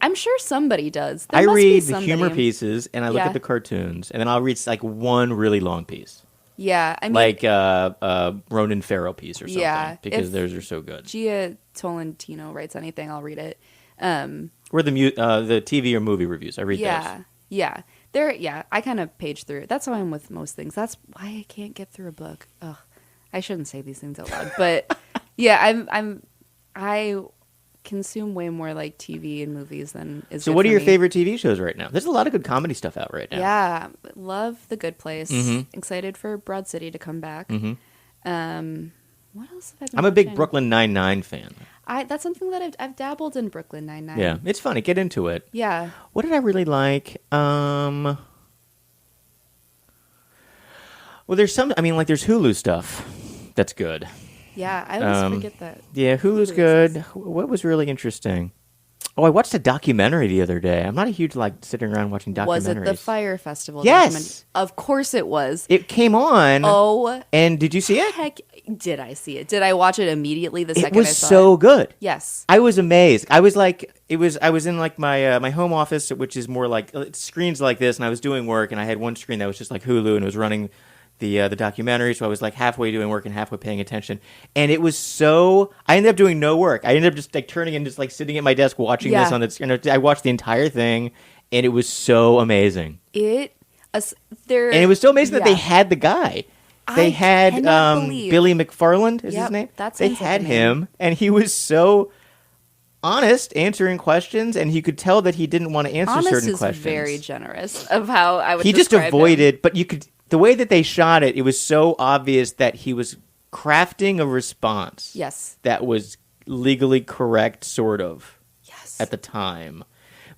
I'm sure somebody does. I read the humor pieces, and I look at the cartoons, and then I'll read like one really long piece. Yeah, I mean, like Ronan Farrow piece or something, because theirs are so good. Gia Tolentino writes anything, I'll read it. Or the TV or movie reviews, I read those. Yeah, I kind of page through. That's how I'm with most things. That's why I can't get through a book. Ugh, I shouldn't say these things out loud, but yeah, I consume way more like TV and movies than is. So, what are your favorite TV shows right now? There's a lot of good comedy stuff out right now. Yeah, love The Good Place. Mm-hmm. Excited for Broad City to come back. Mm-hmm. What else have I been I'm a big watching? Brooklyn Nine-Nine fan. That's something that I've dabbled in Brooklyn Nine-Nine. Yeah, it's funny. Get into it. Yeah. What did I really like? Well, there's some. I mean, like there's Hulu stuff that's good. Yeah, I always forget that. Yeah, Hulu's good. What was really interesting? Oh, I watched a documentary the other day. I'm not a huge sitting around watching documentaries. Was it the Fire Festival? Yes, of course it was. It came on. Oh, and did you see it? Heck, did I see it? Did I watch it immediately the second I saw it? It was so good. Yes, I was amazed. I was like, I was in like my home office, which is more like screens like this, and I was doing work, and I had one screen that was just like Hulu, and it was running the documentary, so I was like halfway doing work and halfway paying attention, and it was so. I ended up doing no work. I ended up just like turning and just like sitting at my desk watching this on the screen. I watched the entire thing, and it was so amazing. And it was so amazing that they had the guy. They had Billy McFarland is his name. They had him, and he was so honest answering questions, and he could tell that he didn't want to answer certain questions. Honest is very generous of how I would. He just avoided, but you could. The way that they shot it, it was so obvious that he was crafting a response. Yes. That was legally correct, sort of. Yes. At the time.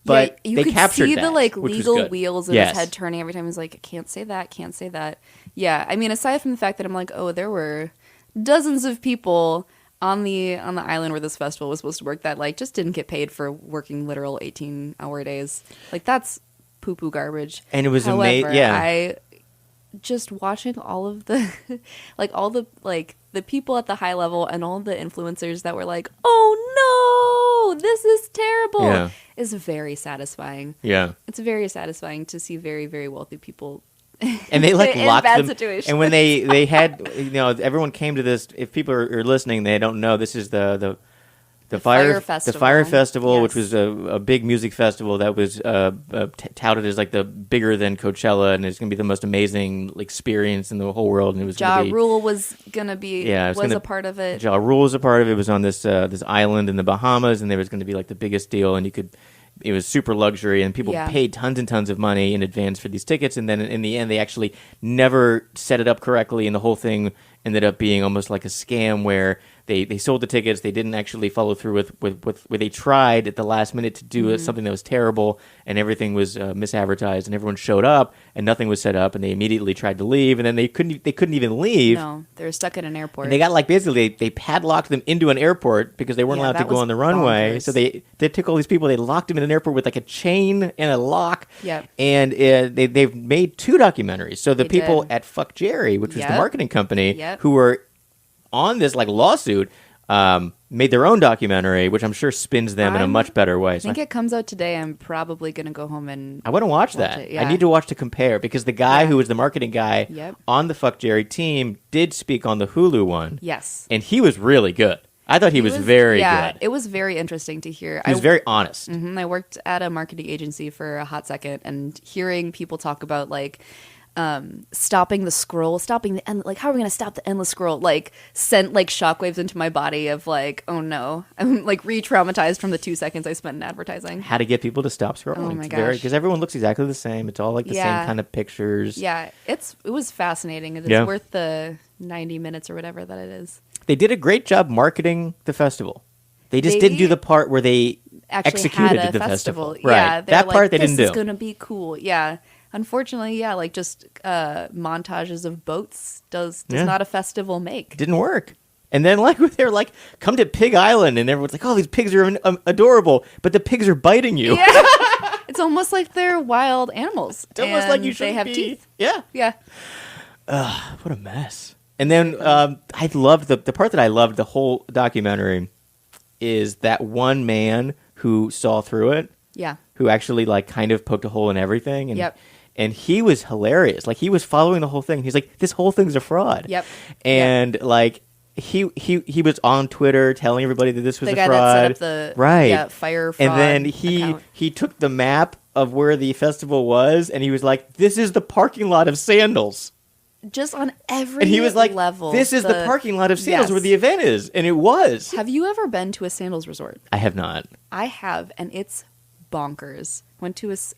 But you they could captured see that, the which legal was good. wheels of his head turning every time. He's like, can't say that, can't say that. Yeah, I mean, aside from the fact that I'm like, oh, there were dozens of people on the island where this festival was supposed to work that just didn't get paid for working literal 18-hour days. Like that's poo-poo garbage. And it was However, amazing. Yeah. I just watching all of the the people at the high level and all the influencers that were like, oh no, this is terrible, is very satisfying. Yeah. It's very satisfying to see very, very wealthy people and they like in locked bad them. situations. And when they had, everyone came to this. If people are listening, they don't know. This is the Fire Festival. The Fire Festival, yes. which was a big music festival that was touted as like the bigger than Coachella, and it's going to be the most amazing experience in the whole world. And it was Ja Rule was going to be a part of it. Ja Rule was a part of it. It was on this island in the Bahamas, and there was going to be like the biggest deal, and it was super luxury, and people paid tons and tons of money in advance for these tickets, and then in the end, they actually never set it up correctly, and the whole thing ended up being almost like a scam where they sold the tickets, they didn't actually follow through with where they tried at the last minute to do something that was terrible, and everything was misadvertised, and everyone showed up, and nothing was set up, and they immediately tried to leave, and then they couldn't even leave. No, they were stuck in an airport. And they got basically they padlocked them into an airport because they weren't allowed to go on the runway. Bonkers. So they took all these people, they locked them in an airport with like a chain and a lock. Yep. And they've made 2 documentaries. So the people did. at Fuck Jerry, which was the marketing company, Yep. who were on this lawsuit, made their own documentary, which I'm sure spins them in a much better way. I think it comes out today. I'm probably going to go home and I want to watch that. it, yeah. I need to watch to compare, because the guy who was the marketing guy on the Fuck Jerry team did speak on the Hulu one. Yes. And he was really good. I thought he was very good. It was very interesting to hear. He was very honest. I worked at a marketing agency for a hot second, and hearing people talk about stopping the scroll, stopping the end, how are we going to stop the endless scroll? Sent shockwaves into my body of oh no, I'm re-traumatized from the 2 seconds I spent in advertising. How to get people to stop scrolling? Oh my gosh, because everyone looks exactly the same. It's all the same kind of pictures. Yeah, it was fascinating. It is worth the 90 minutes or whatever that it is. They did a great job marketing the festival. They just didn't do the part where they actually executed had a the festival. Right, Yeah, that part they didn't do. This is going to be cool. Yeah. Unfortunately, just montages of boats does not a festival make. Didn't work. And then they were come to Pig Island, and everyone's like, oh, these pigs are adorable, but the pigs are biting you. Yeah. It's almost like they're wild animals. It's almost like you should they have teeth. Yeah. Yeah. What a mess. And then I loved the part that I loved the whole documentary is that one man who saw through it. Yeah. Who actually kind of poked a hole in everything. And, and he was hilarious. He was following the whole thing. He's like, this whole thing's a fraud. Yep. And he was on Twitter telling everybody that this was the a guy fraud. that set up the fire fraud. And then he took the map of where the festival was, and he was like, this is the parking lot of Sandals. Just on every and he was like, level. This is the parking lot of Sandals where the event is. And it was. Have you ever been to a Sandals resort? I have not. I have, and it's bonkers. Went to was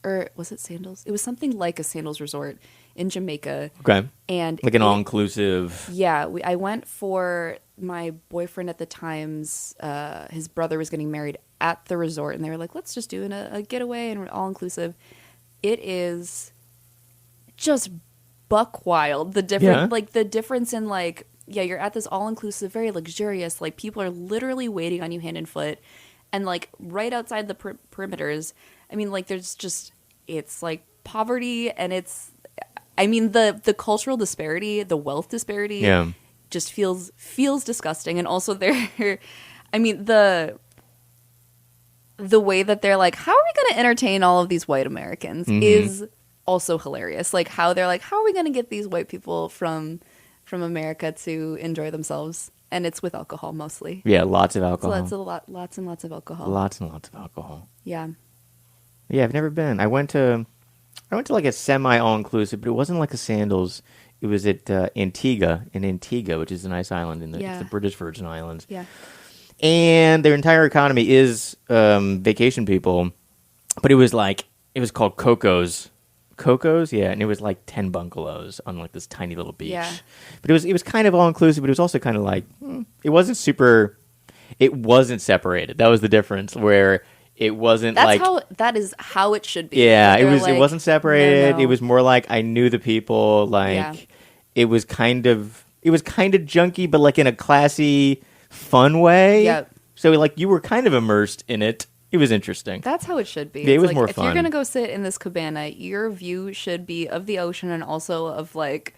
it Sandals? It was something like a Sandals resort in Jamaica. Okay. And an all-inclusive. Yeah. I went for my boyfriend at the time's, his brother was getting married at the resort, and they were like, let's just do a getaway and all-inclusive. It is just buck wild. The different the difference in you're at this all-inclusive, very luxurious, people are literally waiting on you hand and foot, and right outside the perimeters, I mean, there's just, it's poverty, and it's, I mean, the cultural disparity, the wealth disparity just feels disgusting. And also I mean, the way that they're how are we going to entertain all of these white Americans is also hilarious. How they're how are we going to get these white people from America to enjoy themselves? And it's with alcohol mostly. Yeah, lots of alcohol. So lots and lots of alcohol. Lots and lots of alcohol. Yeah. Yeah, I've never been. I went to a semi all-inclusive, but it wasn't like a Sandals. It was at Antigua, which is a nice island in it's the British Virgin Islands. Yeah. And their entire economy is vacation people, but it was called Coco's, yeah, and it was 10 bungalows on this tiny little beach. Yeah. But it was kind of all inclusive, but it was also kind of it wasn't separated. That was the difference, where it wasn't that is how it should be. Yeah, it wasn't separated. No. It was more I knew the people. It was kind of junky, but in a classy, fun way. Yep. So you were kind of immersed in it. He was interesting. That's how it should be. Yeah, it was like, more if fun. you're gonna go sit in this cabana, your view should be of the ocean and also of like,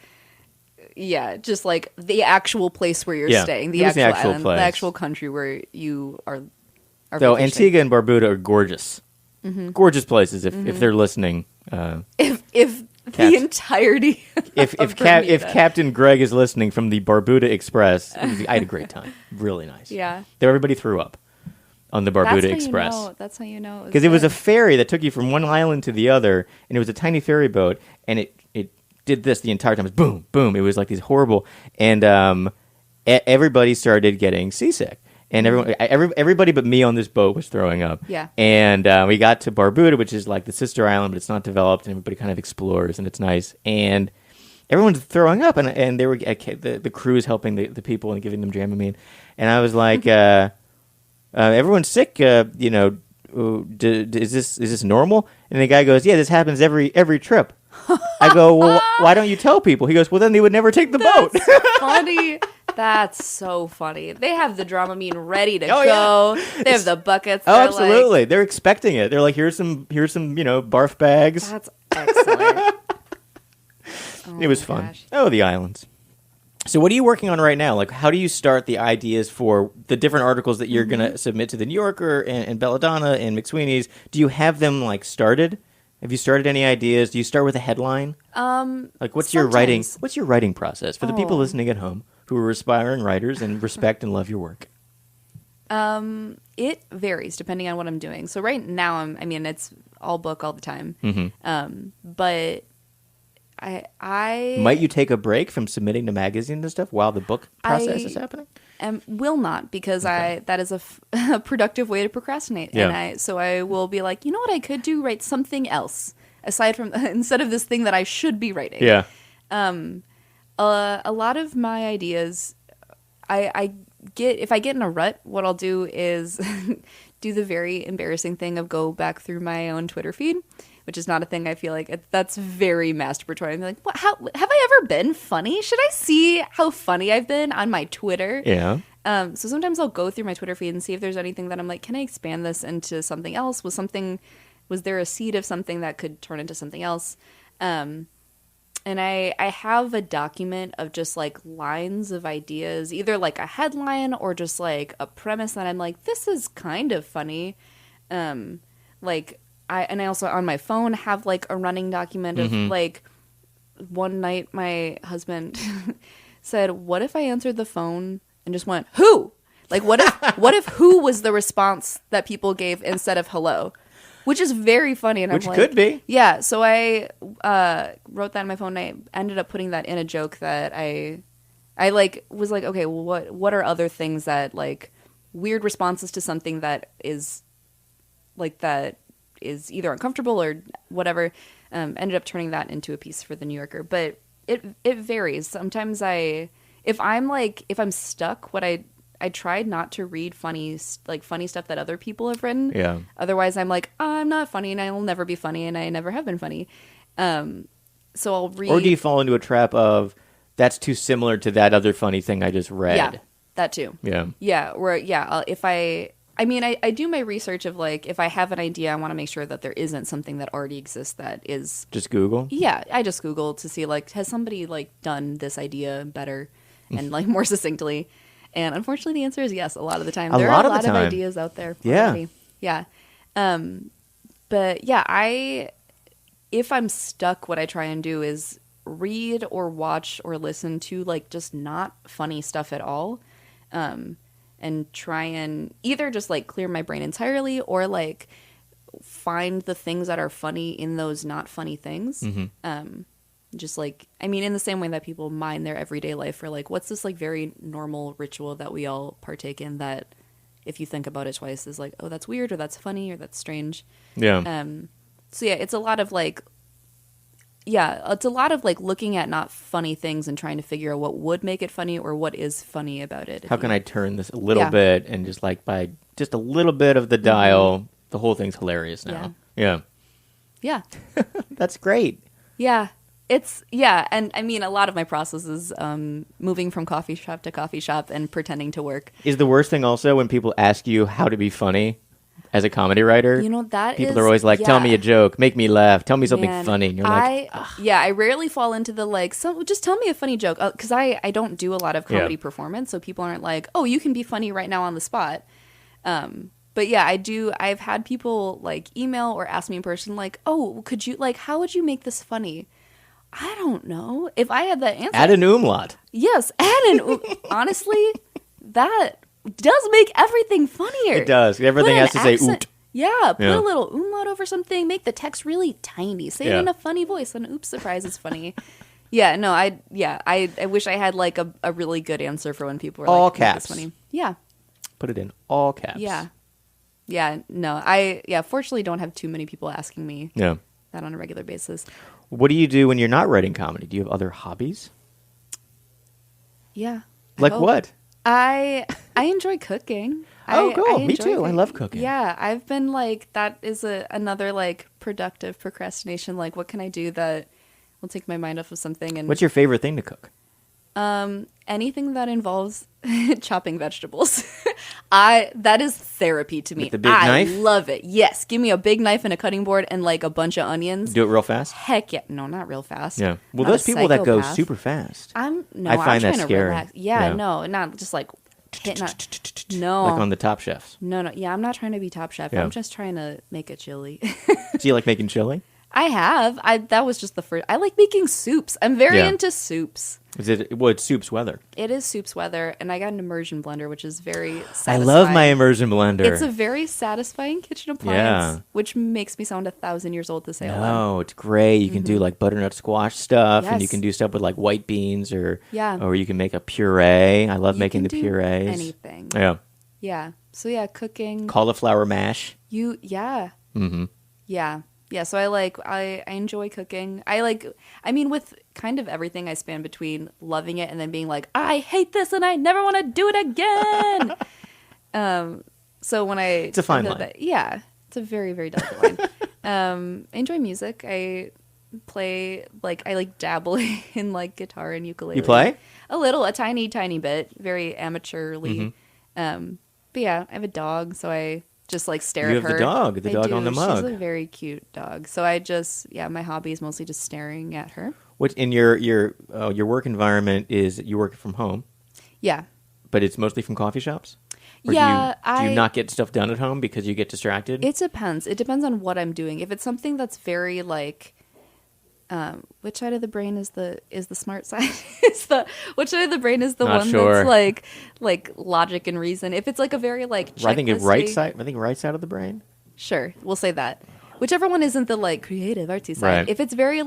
yeah, just like the actual place where you're staying, the actual island, place. the actual country where you are. So vacationing. Antigua and Barbuda are gorgeous, gorgeous places. If they're listening, If Capt- the entirety if Captain Greg is listening from the Barbuda Express, I had a great time. Really nice. Yeah. There, everybody threw up on the Barbuda Express. That's how you know. Because it was a ferry that took you from one island to the other, and it was a tiny ferry boat, and it did this the entire time. It was boom, boom. It was like these horrible, and everybody started getting seasick. And everybody but me on this boat was throwing up. Yeah. And we got to Barbuda, which is like the sister island, but it's not developed, and everybody kind of explores, and it's nice. And everyone's throwing up, and they were the crew's helping the people and giving them Dramamine. And I was like, everyone's sick. Is this normal? And the guy goes, yeah, this happens every trip. I go, well, why don't you tell people? He goes, well, then they would never take the boat. Funny. That's so funny. They have the Dramamine ready to go. Yeah. They have the buckets. Oh, absolutely. They're expecting it. They're like, here's some barf bags. That's excellent. It was fun. Gosh. Oh, the islands. So what are you working on right now? Like, how do you start the ideas for the different articles that you're going to submit to the New Yorker and Belladonna and McSweeney's? Do you have them like started? Have you started any ideas? Do you start with a headline? Like, what's your writing process for the people listening at home who are aspiring writers and respect and love your work? It varies depending on what I'm doing. So right now, it's all book all the time. But I might you take a break from submitting to magazines and stuff while the book process is happening? Will not, because that is a productive way to procrastinate. Yeah. And so I will be like, you know what I could do? Write something else aside from instead of this thing that I should be writing. Yeah. A lot of my ideas, if I get in a rut, what I'll do is do the very embarrassing thing of go back through my own Twitter feed, which is not a thing I feel like that's very masturbatory. I'm like, how have I ever been funny? Should I see how funny I've been on my Twitter? Yeah. So sometimes I'll go through my Twitter feed and see if there's anything that I'm like, can I expand this into something else? Was there a seed of something that could turn into something else? And I have a document of just like lines of ideas, either like a headline or just like a premise that I'm like, this is kind of funny. I also on my phone have like a running document of like, one night my husband said, what if I answered the phone and just went, who? Like, what if who was the response that people gave instead of hello? Which is very funny. And Which I'm like, could be. Yeah. So I wrote that in my phone, and I ended up putting that in a joke that I was like, okay, well, what are other things that like weird responses to something that is either uncomfortable or whatever. Ended up turning that into a piece for the New Yorker, but it varies. Sometimes if I'm stuck, I tried not to read funny stuff that other people have written. Yeah. Otherwise, I'm like, I'm not funny, and I will never be funny, and I never have been funny. So I'll read. Or do you fall into a trap of that's too similar to that other funny thing I just read? Yeah, that too. Yeah. Yeah. If I do my research of like, if I have an idea, I want to make sure that there isn't something that already exists that is just Google. Yeah, I just Google to see like, has somebody like done this idea better and like more succinctly. And unfortunately, the answer is yes. A lot of the time, there are a lot of ideas out there. Already. Yeah. But yeah, if I'm stuck, what I try and do is read or watch or listen to like just not funny stuff at all. And try and either just like clear my brain entirely or like find the things that are funny in those not funny things. Just like, in the same way that people mine their everyday life for like, what's this like very normal ritual that we all partake in that if you think about it twice is like, oh, that's weird or that's funny or that's strange. Yeah. So yeah, it's a lot of like looking at not funny things and trying to figure out what would make it funny or what is funny about it. How can I turn this a little bit and just like by just a little bit of the dial, the whole thing's hilarious now. Yeah. Yeah. That's great. Yeah. And a lot of my process is moving from coffee shop to coffee shop and pretending to work. Is the worst thing also when people ask you how to be funny as a comedy writer? You know, that people is, are always like, tell me a joke, make me laugh, tell me something Man, funny. And you're like, I rarely fall into the like, so just tell me a funny joke. Because I don't do a lot of comedy performance. So people aren't like, oh, you can be funny right now on the spot. But yeah, I've had people like email or ask me in person, like, oh, could you, like, how would you make this funny? I don't know. If I had that answer. add an umlaut. Yes, add an honestly, that does make everything funnier. It does. Everything has to say oot. Yeah, put a little umlaut over something, make the text really tiny. Say it in a funny voice, and oops, surprise is funny. Yeah, no, I wish I had like a really good answer for when people were all like, caps. Funny. Yeah. Put it in all caps. Yeah. Yeah, no, fortunately don't have too many people asking me that on a regular basis. What do you do when you're not writing comedy? Do you have other hobbies? Yeah. Like what? I enjoy cooking. Oh, cool. Me enjoy too. cooking. I love cooking. Yeah, I've been like, that is another like productive procrastination. Like, what can I do that will take my mind off of something? And what's your favorite thing to cook? Anything that involves chopping vegetables. That is therapy to me. With the big knife? I love it. Yes, give me a big knife and a cutting board and like a bunch of onions. Do it real fast? Heck yeah. No, not real fast. Yeah. Well, Not those a people that go psychopath. super fast. I find that trying to scary. relax. Yeah, no, not just like hit, no. Like on the Top Chefs. No. Yeah, I'm not trying to be Top Chef. Yeah. I'm just trying to make a chili. Do you like making chili? I have. That was just the first. I like making soups. I'm very into soups. It's soup's weather. It is soup's weather, and I got an immersion blender, which is very I satisfying. love my immersion blender. It's a very satisfying kitchen appliance, which makes me sound 1,000 years old to say it. No, it's great. You can do like butternut squash stuff, and you Yes. can do stuff with like white beans, or Yeah. or you can make a puree. I love You making can the do purees. anything. Yeah. Yeah. So yeah, cooking. Cauliflower mash. Yeah. Mm-hmm. Yeah. Yeah, so I enjoy cooking. With kind of everything, I span between loving it and then being like, I hate this and I never want to do it again. So when It's a fine line. It's a very, very delicate line. I enjoy music. I play, I dabble in guitar and ukulele. You play? A tiny, tiny bit, very amateurly. Mm-hmm. But yeah, I have a dog, so I just stare You at have her. the dog on the mug. She's a very cute dog. So I just, my hobby is mostly just staring at her. Which in your work environment is you work from home, Yeah. but it's mostly from coffee shops? Or Yeah, do you not get stuff done at home because you get distracted? It depends. It depends on what I'm doing. If it's something that's very which side of the brain is the smart side? Which side of the brain is the Not one sure. that's like logic and reason? If it's a very I think right side of the brain. Sure, we'll say that. Whichever one isn't the creative artsy side. Right. If it's very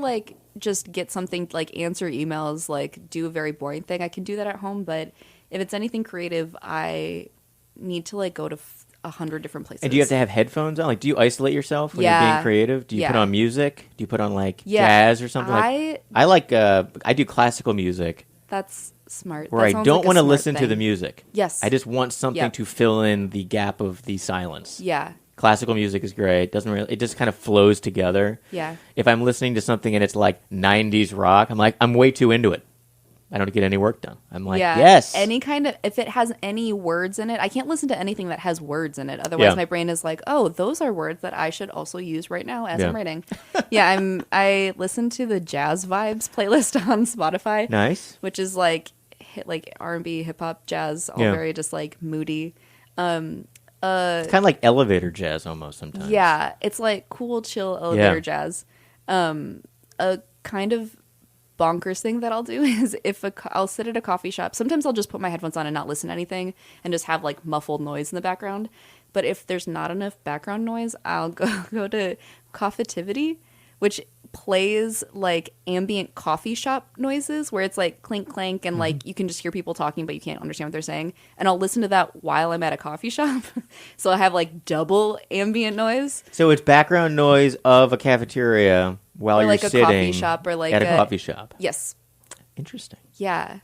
just get something answer emails, do a very boring thing, I can do that at home. But if it's anything creative, I need to go to 100 different places. And do you have to have headphones on? Do you isolate yourself when you're being creative? Do you put on music? Do you put on jazz or something? I do classical music. That's smart. Where I don't want to listen to the music. Yes. I just want something to fill in the gap of the silence. Yeah. Classical music is great. It just kind of flows together. Yeah. If I'm listening to something and it's 90s rock, I'm way too into it. I don't get any work done. I'm yes. If it has any words in it, I can't listen to anything that has words in it. Otherwise, my brain is oh, those are words that I should also use right now as I'm writing. I listen to the Jazz Vibes playlist on Spotify. Nice. Which is R&B, hip hop, jazz, all very just moody. It's kind of like elevator jazz almost sometimes. Yeah, it's cool, chill elevator jazz. A kind of bonkers thing that I'll do is I'll sit at a coffee shop. Sometimes I'll just put my headphones on and not listen to anything and just have muffled noise in the background. But if there's not enough background noise, I'll go to Coffeetivity, which plays ambient coffee shop noises where it's clink clank and you can just hear people talking but you can't understand what they're saying. And I'll listen to that while I'm at a coffee shop. So I have double ambient noise. So it's background noise of a cafeteria while you're sitting a coffee shop or at a coffee shop. Yes. Interesting. Yeah.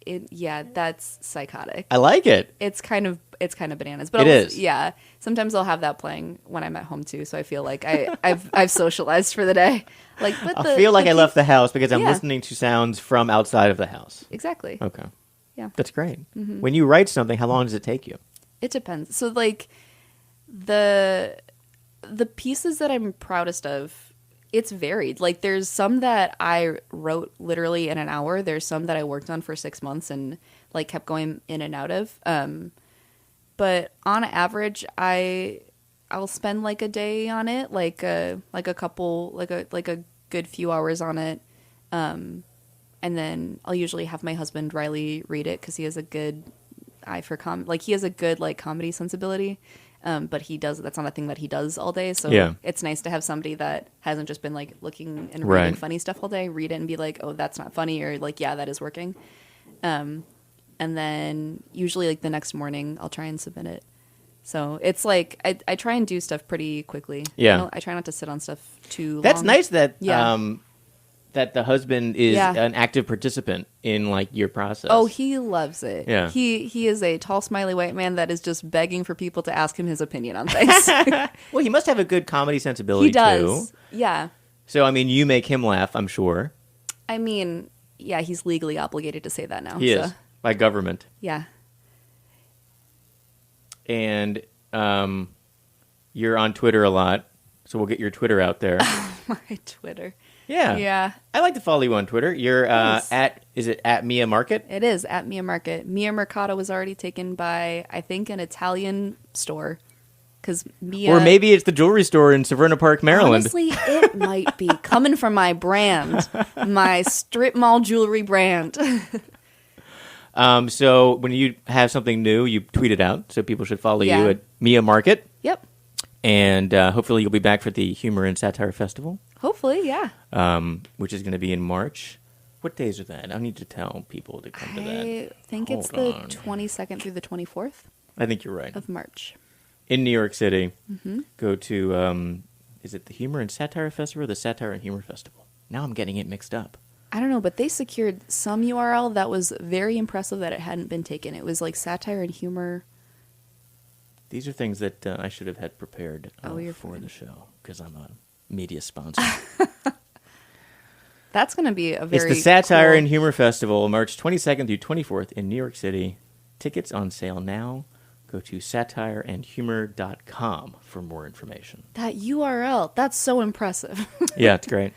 That's psychotic. I like it. It's kind of bananas, but it is. Yeah. Sometimes I'll have that playing when I'm at home too, so I feel like I've socialized for the day. I feel like I left the house because I'm listening to sounds from outside of the house. Exactly. Okay. Yeah. That's great. Mm-hmm. When you write something, how long does it take you? It depends. So The pieces that I'm proudest of, it's varied. Like, there's some that I wrote literally in an hour. There's some that I worked on for 6 months and like kept going in and out of. But on average, I'll spend like a day on it, like a good few hours on it. And then I'll usually have my husband Riley read it because he has a good eye for he has a good like comedy sensibility. But that's not a thing that he does all day. So it's nice to have somebody that hasn't just been like looking and reading funny stuff all day, read it and be like, oh, that's not funny, or like, yeah, that is working. And then usually like the next morning I'll try and submit it. So it's like I try and do stuff pretty quickly. Yeah. I try not to sit on stuff too long. That's nice that that the husband is an active participant in like your process. Oh, he loves it. Yeah. He is a tall, smiley white man that is just begging for people to ask him his opinion on things. Well, he must have a good comedy sensibility He does. too. Yeah. So, I mean, you make him laugh, I'm sure. I mean, yeah, he's legally obligated to say that now. He is, by government. Yeah. And you're on Twitter a lot, so we'll get your Twitter out there. My Twitter. Yeah. Yeah. I like to follow you on Twitter. You're is it at Mia Market? It is, at Mia Market. Mia Mercado was already taken by, I think, an Italian store. Because Mia... Or maybe it's the jewelry store in Severna Park, Maryland. Honestly, it might be. Coming from my brand. My strip mall jewelry brand. So when you have something new, you tweet it out. So people should follow you at Mia Market. Yep. And hopefully you'll be back for the Humor and Satire Festival. Hopefully, yeah. Which is going to be in March. What days are that? I need to tell people to come to that. I think it's the 22nd through the 24th. I think you're right. Of March. In New York City. Mm-hmm. Go to, is it the Humor and Satire Festival or the Satire and Humor Festival? Now I'm getting it mixed up. I don't know, but they secured some URL that was very impressive that it hadn't been taken. It was like Satire and Humor. These are things that I should have had prepared for the show because I'm a media sponsor. That's going to be a very It's the Satire and Humor Festival, March 22nd through 24th in New York City. Tickets on sale now. Go to satireandhumor.com for more information. That URL, that's so impressive. Yeah, it's great.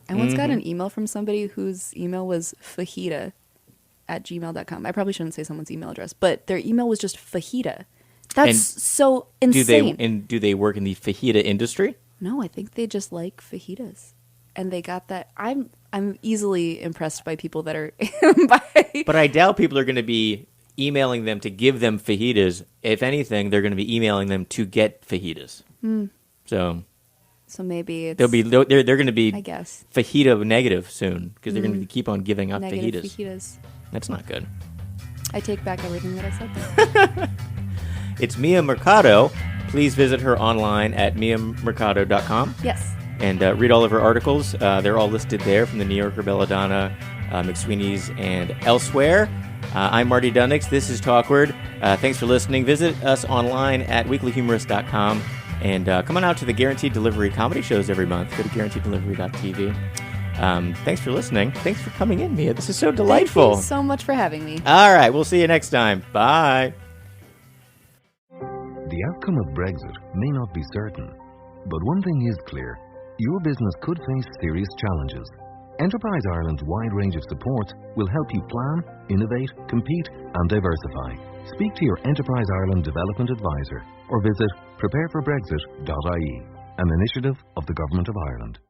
I once got an email from somebody whose email was fajita@gmail.com. I probably shouldn't say someone's email address, but their email was just fajita. That's so insane. Do they work in the fajita industry? No, I think they just like fajitas. And they got that. I'm easily impressed by people that are But I doubt people are going to be emailing them to give them fajitas. If anything, they're going to be emailing them to get fajitas. So maybe it's... they're going to be, I guess, fajita negative soon because they're going to keep on giving out negative fajitas. That's not good. I take back everything that I said there. It's Mia Mercado. Please visit her online at miamercado.com. Yes. And read all of her articles. They're all listed there from the New Yorker, Belladonna, McSweeney's, and elsewhere. I'm Marty Dunnix. This is Talkward. Thanks for listening. Visit us online at weeklyhumorist.com. And come on out to the Guaranteed Delivery comedy shows every month. Go to guaranteeddelivery.tv. Thanks for listening. Thanks for coming in, Mia. This is so delightful. Thank you so much for having me. All right. We'll see you next time. Bye. The outcome of Brexit may not be certain, but one thing is clear. Your business could face serious challenges. Enterprise Ireland's wide range of support will help you plan, innovate, compete, and diversify. Speak to your Enterprise Ireland Development Advisor or visit prepareforbrexit.ie, an initiative of the Government of Ireland.